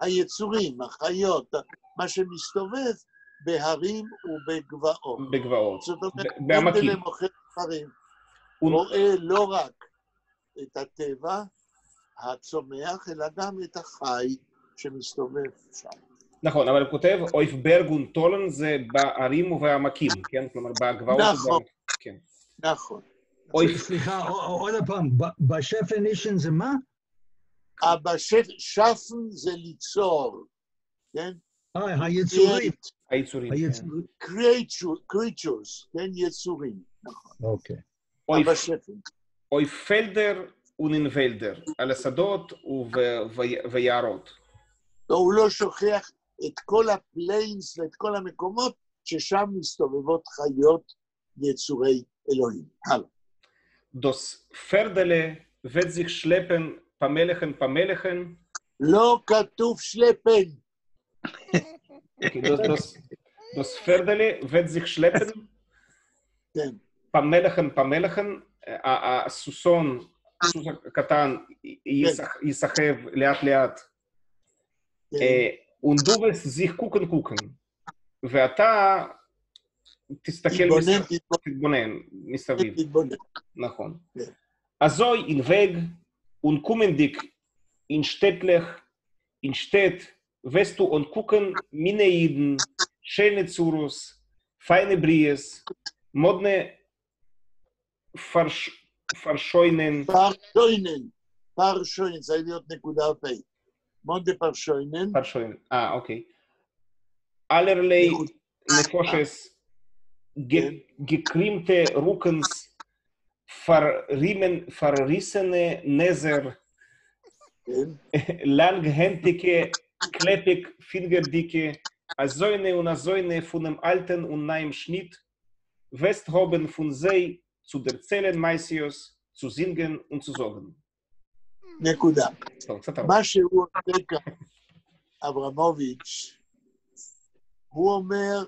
היצורים, החיות, מה שמסתובב, בהרים ובגבעות. בגבעות. זאת אומרת, בעמקים. מנדלה מוכר דברים. רואה לא רק את הטבע הצומח, אלא גם את החי שמסתובב שם. נכון, אבל הוא כותב, אויף ברג ונטולן זה בערים ובעמקים, כן? כלומר, בגבעות נכון, כן. נכון. סליחה, עוד פעם, בשפנישן זה מה? שפן זה ליצור, כן? היצורים. היצורים. creatures, כן, יצורים, נכון. אוקיי. אויף פלדר ונינפלדר, על השדות ויערות. הוא לא שוכח את כל הפליינס ואת כל המקומות ששם מסתובבות חיות יצורי אלוהים. הלאה. דוס פרדלה וזיך שלפן פמלכן. לא כתוב שלפן. דוס פרדלה וזיך שלפן. כן. פמלכן, הסוסון, הסוס הקטן, יסחב לאט. ונדובס זיך קוקן. ואתה תסתכל תתבונן מסביב. נכון. אזוי אינבג ונקומנדיק in Städt, wirst du und gucken, Mineiden, schöne Zurus, feine Bries, modne Verscheunen. פרשוינן, זה להיות נקודה פה. מודה פרשוינן. אוקיי. Allerlei Nefoshes, gekrimmte Rückens, verrissene Näser, langhändige Klepek, Fingerdicke, Azoine und Azoine von dem Alten und Neuen Schnitt, Westhoben von See zu erzählen Maisios, zu singen und zu sagen. נקודה. טוב, קצת ארוך. מה שהוא עושה כאן, אברמוביץ', הוא אומר,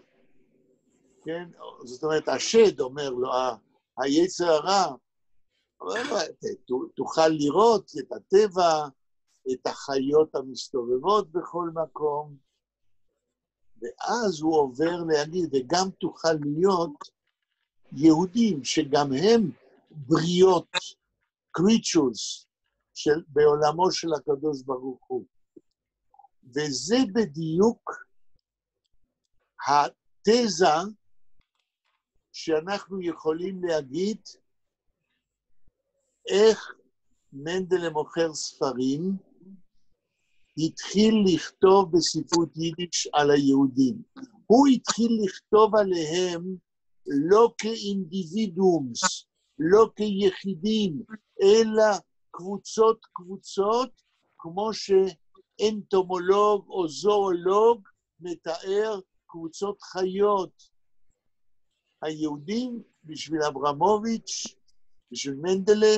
כן, זאת אומרת, השד אומר לו, היצר הרע, תוכל לראות את הטבע, את החיות המסתובבות בכל מקום, ואז הוא עובר להגיד, וגם תוכל להיות יהודים, שגם הם בריות, קריצ'וס, בעולמו של הקדוש ברוך הוא. וזה בדיוק התזה שאנחנו יכולים להגיד איך מנדלה מוכר ספרים, התחיל לכתוב בספרות יידיש על היהודים. הוא התחיל לכתוב עליהם לא כאינדיבידואומס, לא כיחידים, אלא קבוצות, כמו שאנטומולוג או זואולוג מתאר קבוצות חיות. היהודים, בשביל אברמוביץ', בשביל מנדלה,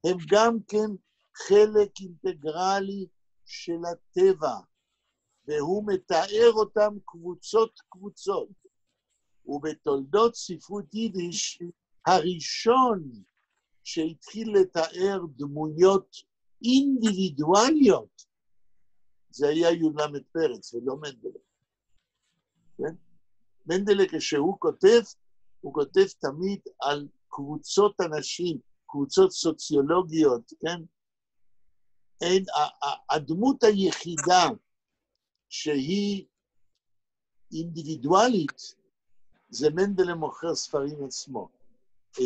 הם גם כן חלק אינטגרלי של הטבע, והוא מתאר אותם קבוצות. ובתולדות ספרות יידיש, הראשון שהתחיל לתאר דמויות אינדיבידואליות, זה היה י"ל פרץ ולא מנדלה. כן? מנדלה כשהוא כותב, הוא כותב תמיד על קבוצות אנשים, קבוצות סוציולוגיות, כן? הדמות היחידה שהיא אינדיבידואלית, זה מנדלה מוכר ספרים עצמו,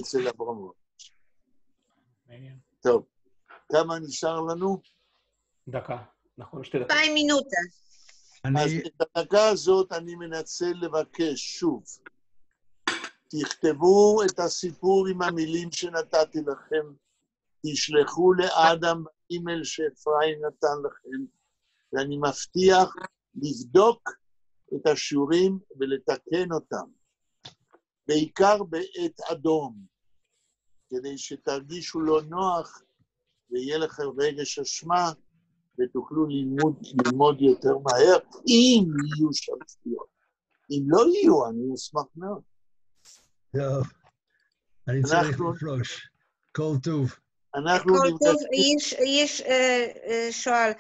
אצל אברמוביץ'. טוב, כמה נשאר לנו? דקה, נכון, 2 דקות. 2 minutos. אז את הדקה הזאת אני מנצל לבקש שוב. תכתבו את הסיפור עם המילים שנתתי לכם, תשלחו לאדם באימייל שאפרים נתן לכם, ואני מבטיח לבדוק את השיעורים ולתקן אותם, בעיקר בעת אדום, כדי שתרגישו לא נוח ויהיה לכם רגש אשמה, ותוכלו ללמוד יותר מהר, אם יהיו שם סטיות. אם לא יהיו, אני אשמח מאוד. טוב, אני צריך לפרוש. כל טוב. אנחנו נפגשים... יש שואל,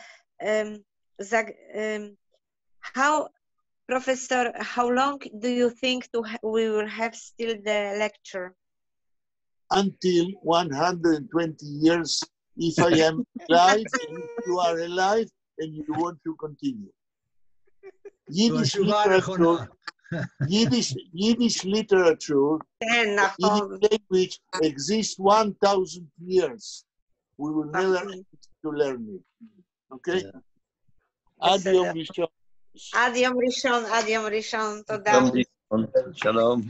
Professor, how long do you think we will have still the lecture? Until 120 years, if I am alive, and if you are alive, and you want to continue. Yiddish literature, Yiddish language exists 1,000 years. We will never end to learn it. Okay? עד יום ראשון. עד יום ראשון, תודה. שלום.